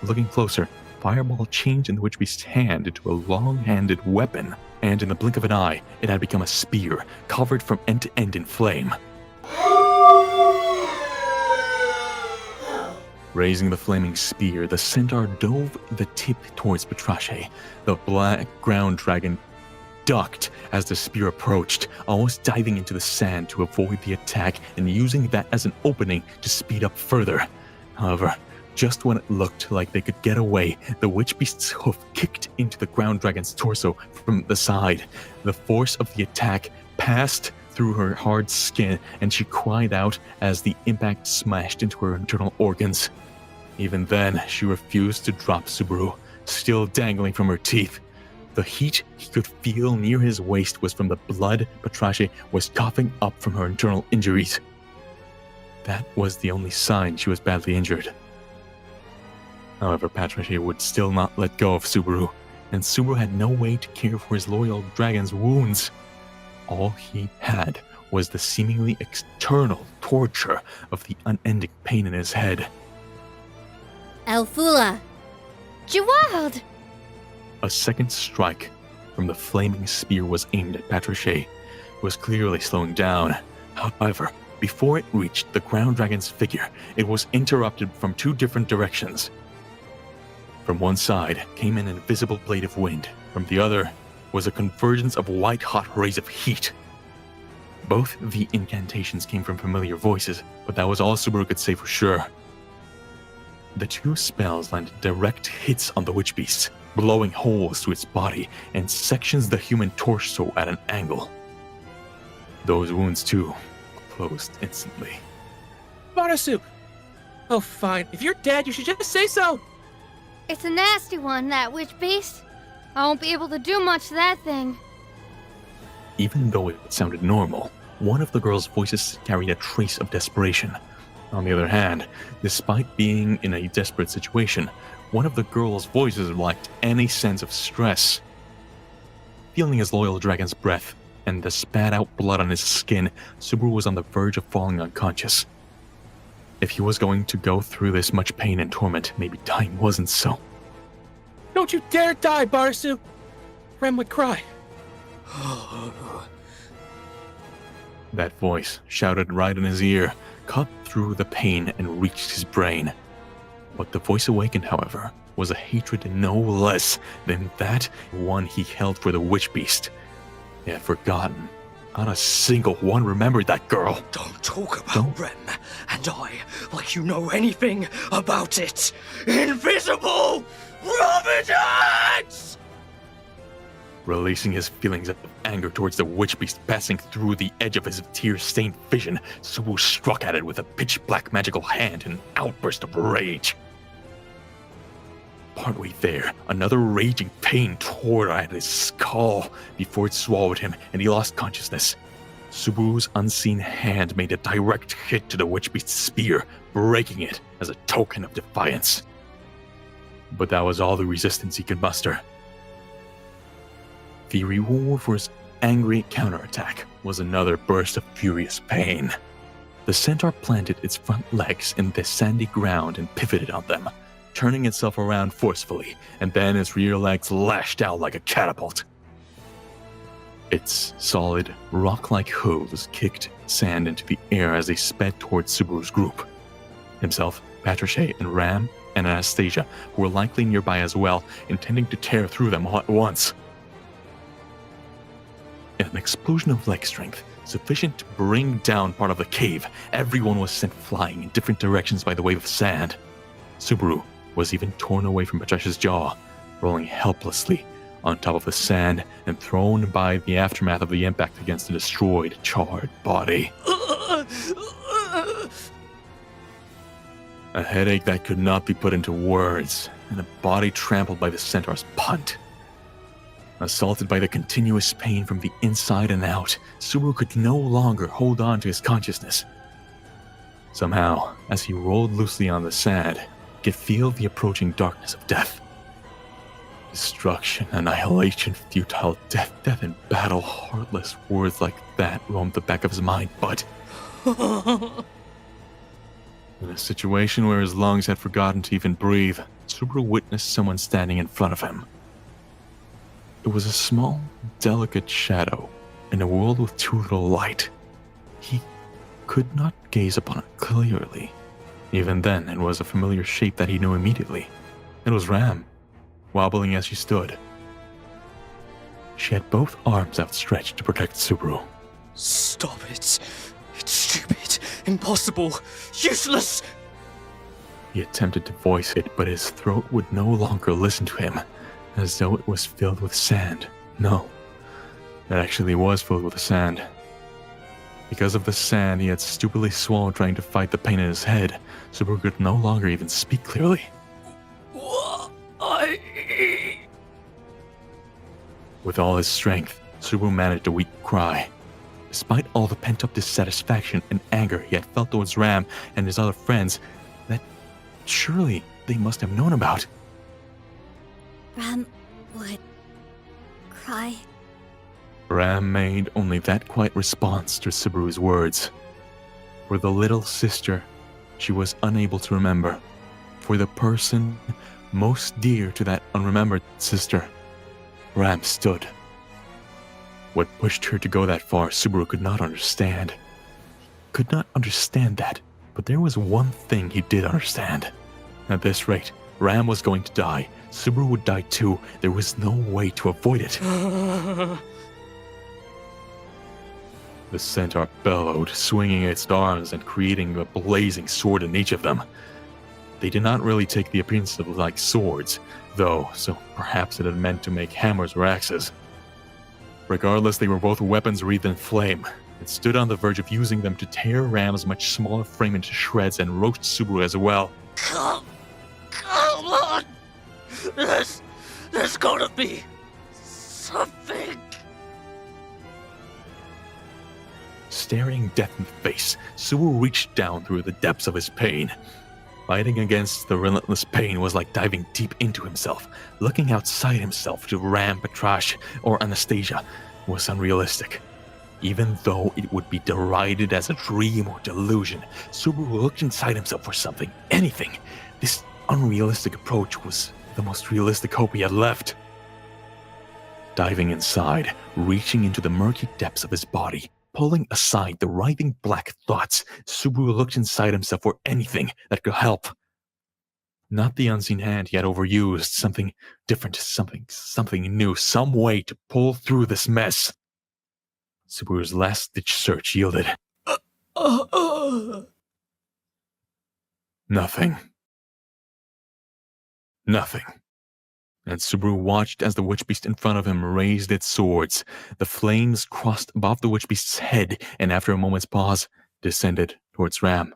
A: Looking closer, fireball changed in the witch beast's hand into a long-handed weapon, and in the blink of an eye, it had become a spear, covered from end to end in flame. Raising the flaming spear, the centaur dove the tip towards Patrasche. The black ground dragon ducked as the spear approached, almost diving into the sand to avoid the attack and using that as an opening to speed up further. However, just when it looked like they could get away, the witch beast's hoof kicked into the ground dragon's torso from the side. The force of the attack passed through her hard skin, and she cried out as the impact smashed into her internal organs. Even then, she refused to drop Subaru, still dangling from her teeth. The heat he could feel near his waist was from the blood Patrasche was coughing up from her internal injuries. That was the only sign she was badly injured. However, Patrasche would still not let go of Subaru, and Subaru had no way to care for his loyal dragon's wounds. All he had was the seemingly eternal torture of the unending pain in his head.
C: Elfula! Jawad!
A: A second strike from the flaming spear was aimed at Patrasche, who was clearly slowing down. However, before it reached the ground dragon's figure, it was interrupted from two different directions. From one side came an invisible blade of wind. From the other was a convergence of white-hot rays of heat. Both the incantations came from familiar voices, but that was all Subaru could say for sure. The two spells landed direct hits on the witch beast, blowing holes through its body and sections the human torso at an angle. Those wounds, too, closed instantly.
D: Patrasche! Oh, fine. If you're dead, you should just say so!
C: It's a nasty one, that witch beast. I won't be able to do much to that thing.
A: Even though it sounded normal, one of the girl's voices carried a trace of desperation. On the other hand, despite being in a desperate situation, one of the girl's voices lacked any sense of stress. Feeling his loyal dragon's breath and the spat out blood on his skin, Subaru was on the verge of falling unconscious. If he was going to go through this much pain and torment, maybe dying wasn't so.
D: Don't you dare die, Patrasche! Rem would cry.
A: That voice, shouted right in his ear, cut through the pain and reached his brain. What the voice awakened, however, was a hatred no less than that one he held for the witch beast. He had forgotten. Not a single one remembered that girl.
B: Don't talk about Rem and I like you know anything about it. Invisible Providence!
A: Releasing his feelings of anger towards the witch beast passing through the edge of his tear-stained vision, Subaru struck at it with a pitch-black magical hand in an outburst of rage. Partway there, another raging pain tore at his skull before it swallowed him and he lost consciousness. Subaru's unseen hand made a direct hit to the witch beast's spear, breaking it as a token of defiance. But that was all the resistance he could muster. The reward for his angry counterattack was another burst of furious pain. The centaur planted its front legs in the sandy ground and pivoted on them, turning itself around forcefully, and then its rear legs lashed out like a catapult. Its solid, rock-like hooves kicked sand into the air as they sped towards Subaru's group. Himself, Patrasche, and Ram, and Anastasia were likely nearby as well, intending to tear through them all at once. In an explosion of leg strength, sufficient to bring down part of the cave, everyone was sent flying in different directions by the wave of sand. Subaru was even torn away from Patrasche's jaw, rolling helplessly on top of the sand and thrown by the aftermath of the impact against the destroyed, charred body. A headache that could not be put into words, and a body trampled by the centaur's punt. Assaulted by the continuous pain from the inside and out, Subaru could no longer hold on to his consciousness. Somehow, as he rolled loosely on the sand, he could feel the approaching darkness of death. Destruction, annihilation, futile death, death in battle, heartless words like that roamed the back of his mind, but in a situation where his lungs had forgotten to even breathe, Subaru witnessed someone standing in front of him. It was a small, delicate shadow in a world with too little light. He could not gaze upon it clearly. Even then, it was a familiar shape that he knew immediately. It was Ram, wobbling as she stood. She had both arms outstretched to protect Subaru.
B: Stop it. It's stupid, impossible, useless.
A: He attempted to voice it, but his throat would no longer listen to him, as though it was filled with sand. No, it actually was filled with sand. Because of the sand he had stupidly swallowed trying to fight the pain in his head, Subaru could no longer even speak clearly. With all his strength, Subaru managed a weak cry. Despite all the pent-up dissatisfaction and anger he had felt towards Ram and his other friends, that surely they must have known about.
C: Ram would cry.
A: Ram made only that quiet response to Subaru's words. For the little sister she was unable to remember. For the person most dear to that unremembered sister, Ram stood. What pushed her to go that far, Subaru could not understand. He could not understand that, but there was one thing he did understand. At this rate, Ram was going to die. Subaru would die too. There was no way to avoid it. The centaur bellowed, swinging its arms and creating a blazing sword in each of them. They did not really take the appearance of like swords, though, so perhaps it had meant to make hammers or axes. Regardless, they were both weapons wreathed in flame. It stood on the verge of using them to tear Ram's much smaller frame into shreds and roast Subaru as well.
B: Come on! There's gotta be something.
A: Staring death in the face, Subaru reached down through the depths of his pain. Fighting against the relentless pain was like diving deep into himself. Looking outside himself to Ram, Patrasche, or Anastasia was unrealistic. Even though it would be derided as a dream or delusion, Subaru looked inside himself for something, anything. This unrealistic approach was the most realistic hope he had left. Diving inside, reaching into the murky depths of his body, pulling aside the writhing black thoughts, Subaru looked inside himself for anything that could help. Not the unseen hand he had overused, something different, something new, some way to pull through this mess. Subaru's last-ditch search yielded nothing. Nothing. And Subaru watched as the witch beast in front of him raised its swords. The flames crossed above the witch beast's head, and after a moment's pause, descended towards Ram.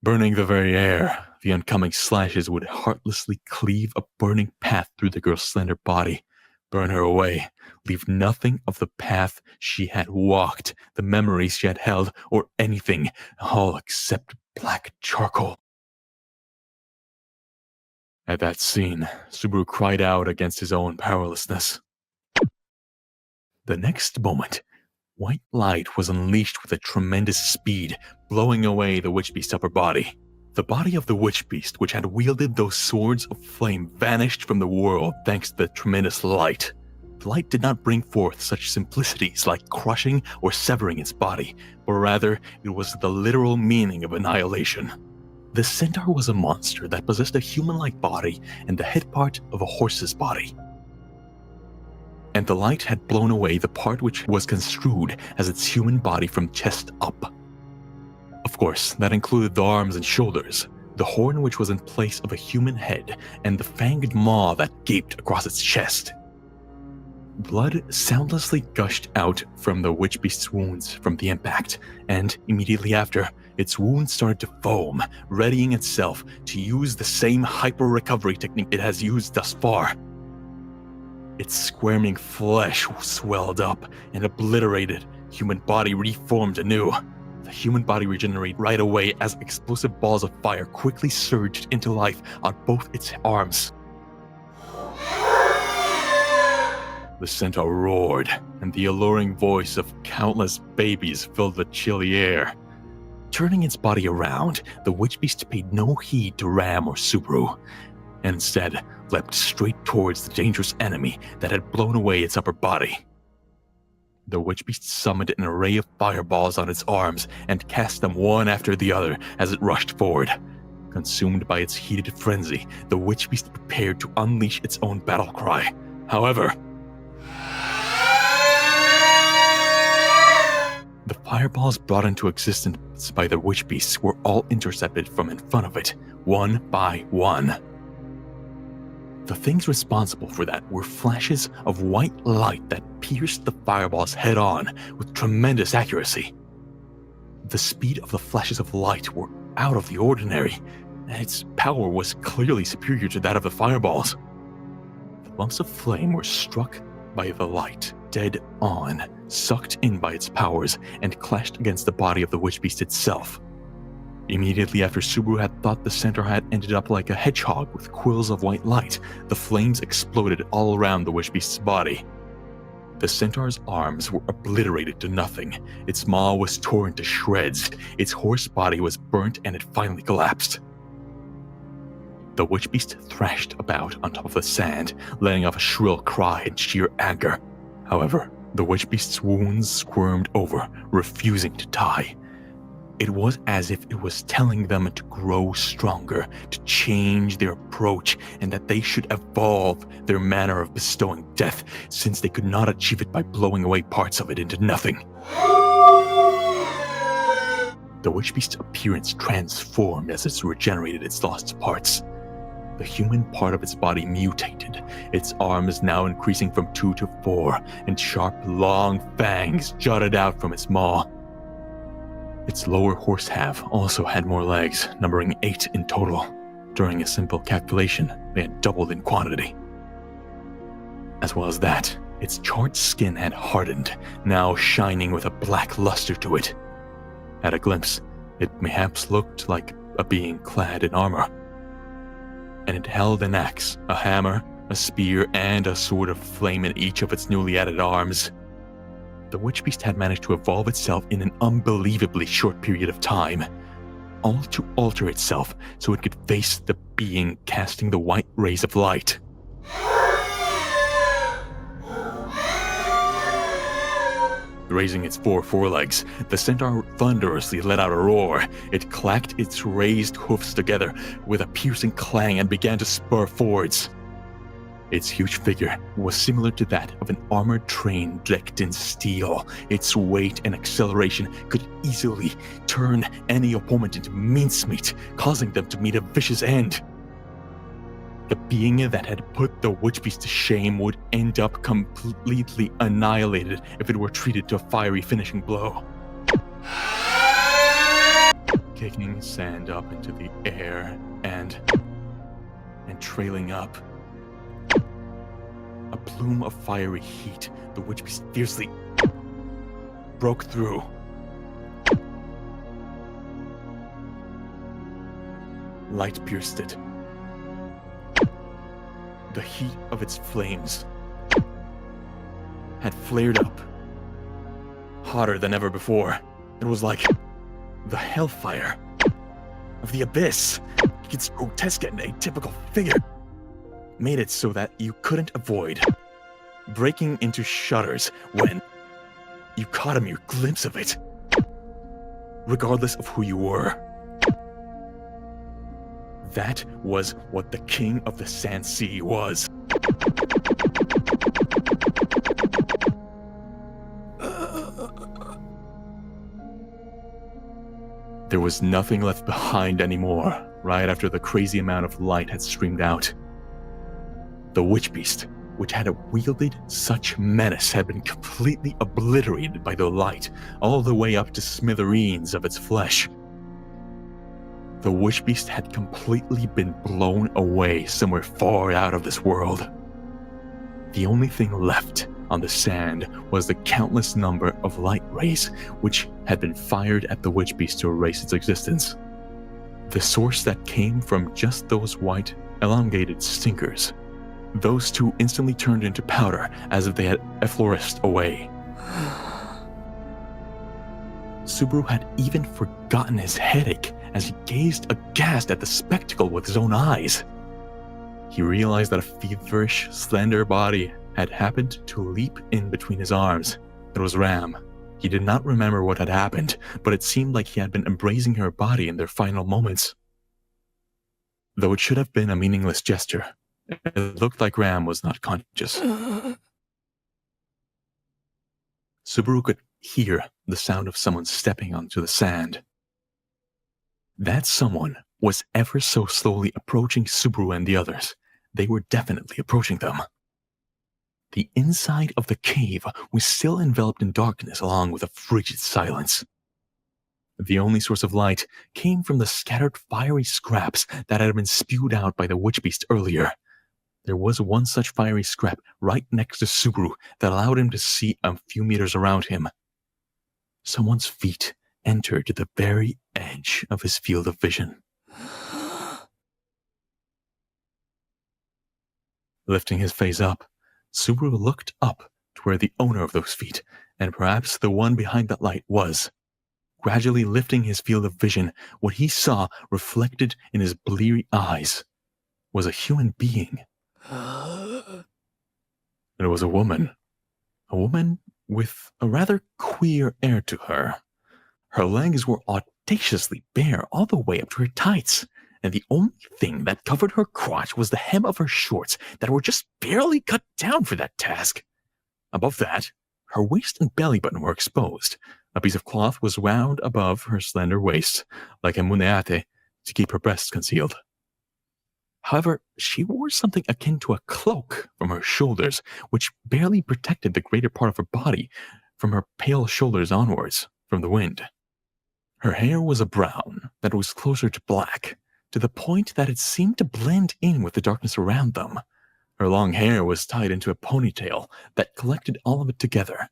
A: Burning the very air, the oncoming slashes would heartlessly cleave a burning path through the girl's slender body, burn her away, leave nothing of the path she had walked, the memories she had held, or anything, all except black charcoal. At that scene, Subaru cried out against his own powerlessness. The next moment, white light was unleashed with a tremendous speed, blowing away the witch beast's upper body. The body of the witch beast, which had wielded those swords of flame, vanished from the world thanks to the tremendous light. The light did not bring forth such simplicities like crushing or severing its body, but rather it was the literal meaning of annihilation. The centaur was a monster that possessed a human-like body and the head part of a horse's body. And the light had blown away the part which was construed as its human body from chest up. Of course, that included the arms and shoulders, the horn which was in place of a human head, and the fanged maw that gaped across its chest. Blood soundlessly gushed out from the witch beast's wounds from the impact, and immediately after, its wounds started to foam, readying itself to use the same hyper-recovery technique it has used thus far. Its squirming flesh swelled up and obliterated, human body reformed anew. The human body regenerated right away as explosive balls of fire quickly surged into life on both its arms. The centaur roared, and the alluring voice of countless babies filled the chilly air. Turning its body around, the witch beast paid no heed to Ram or Subaru, and instead leapt straight towards the dangerous enemy that had blown away its upper body. The witch beast summoned an array of fireballs on its arms and cast them one after the other as it rushed forward. Consumed by its heated frenzy, the witch beast prepared to unleash its own battle cry. However, the fireballs brought into existence by the witch beasts were all intercepted from in front of it, one by one. The things responsible for that were flashes of white light that pierced the fireballs head-on with tremendous accuracy. The speed of the flashes of light were out of the ordinary, and its power was clearly superior to that of the fireballs. The lumps of flame were struck by the light, dead on, sucked in by its powers, and clashed against the body of the witch beast itself. Immediately after Subaru had thought the centaur had ended up like a hedgehog with quills of white light, the flames exploded all around the witch beast's body. The centaur's arms were obliterated to nothing, its maw was torn to shreds, its horse body was burnt, and it finally collapsed. The witch beast thrashed about on top of the sand, letting off a shrill cry in sheer anger. However, the witch beast's wounds squirmed over, refusing to die. It was as if it was telling them to grow stronger, to change their approach, and that they should evolve their manner of bestowing death, since they could not achieve it by blowing away parts of it into nothing. The witch beast's appearance transformed as it regenerated its lost parts. The human part of its body mutated, its arms now increasing from 2 to 4, and sharp, long fangs jutted out from its maw. Its lower horse half also had more legs, numbering 8 in total. During a simple calculation, they had doubled in quantity. As well as that, its charred skin had hardened, now shining with a black luster to it. At a glimpse, it perhaps looked like a being clad in armor. And it held an axe, a hammer, a spear, and a sword of flame in each of its newly added arms. The witch beast had managed to evolve itself in an unbelievably short period of time, all to alter itself so it could face the being casting the white rays of light. Raising its four forelegs, the centaur thunderously let out a roar. It clacked its raised hoofs together with a piercing clang and began to spur forwards. Its huge figure was similar to that of an armored train decked in steel. Its weight and acceleration could easily turn any opponent into mincemeat, causing them to meet a vicious end. The being that had put the witch beast to shame would end up completely annihilated if it were treated to a fiery finishing blow. Kicking sand up into the air and trailing up. A plume of fiery heat, the witch beast fiercely broke through. Light pierced it. The heat of its flames had flared up, hotter than ever before. It was like the hellfire of the abyss. Its grotesque and atypical figure made it so that you couldn't avoid breaking into shudders when you caught a mere glimpse of it, regardless of who you were. That was what the King of the Sand Sea was. There was nothing left behind anymore, right after the crazy amount of light had streamed out. The witch beast, which had wielded such menace, had been completely obliterated by the light, all the way up to smithereens of its flesh. The witch beast had completely been blown away somewhere far out of this world. The only thing left on the sand was the countless number of light rays which had been fired at the witch beast to erase its existence. The source that came from just those white, elongated stinkers. Those two instantly turned into powder as if they had effloresced away. Subaru had even forgotten his headache as he gazed aghast at the spectacle with his own eyes. He realized that a feverish, slender body had happened to leap in between his arms. It was Ram. He did not remember what had happened, but it seemed like he had been embracing her body in their final moments. Though it should have been a meaningless gesture, it looked like Ram was not conscious. Subaru could hear the sound of someone stepping onto the sand. That someone was ever so slowly approaching Subaru and the others. They were definitely approaching them. The inside of the cave was still enveloped in darkness along with a frigid silence. The only source of light came from the scattered fiery scraps that had been spewed out by the witch beast earlier. There was one such fiery scrap right next to Subaru that allowed him to see a few meters around him. Someone's feet entered to the very edge of his field of vision. Lifting his face up, Subaru looked up to where the owner of those feet, and perhaps the one behind that light, was. Gradually lifting his field of vision, what he saw reflected in his bleary eyes was a human being. It was a woman with a rather queer air to her. Her legs were audaciously bare all the way up to her tights, and the only thing that covered her crotch was the hem of her shorts that were just barely cut down for that task. Above that, her waist and belly button were exposed. A piece of cloth was wound above her slender waist, like a muneate, to keep her breasts concealed. However, she wore something akin to a cloak from her shoulders, which barely protected the greater part of her body from her pale shoulders onwards from the wind. Her hair was a brown that was closer to black, to the point that it seemed to blend in with the darkness around them. Her long hair was tied into a ponytail that collected all of it together.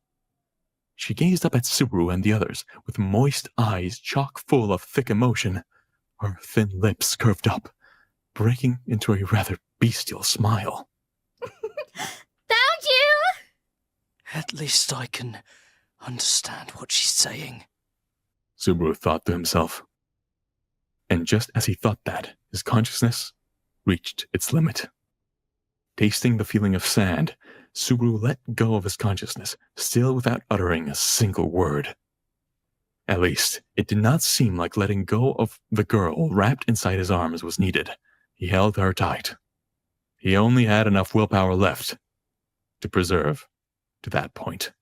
A: She gazed up at Subaru and the others with moist eyes chock full of thick emotion, her thin lips curved up, breaking into a rather bestial smile.
C: Found you!
B: At least I can understand what she's saying.
A: Subaru thought to himself. And just as he thought that, his consciousness reached its limit. Tasting the feeling of sand, Subaru let go of his consciousness, still without uttering a single word. At least, it did not seem like letting go of the girl wrapped inside his arms was needed. He held her tight. He only had enough willpower left to preserve to that point.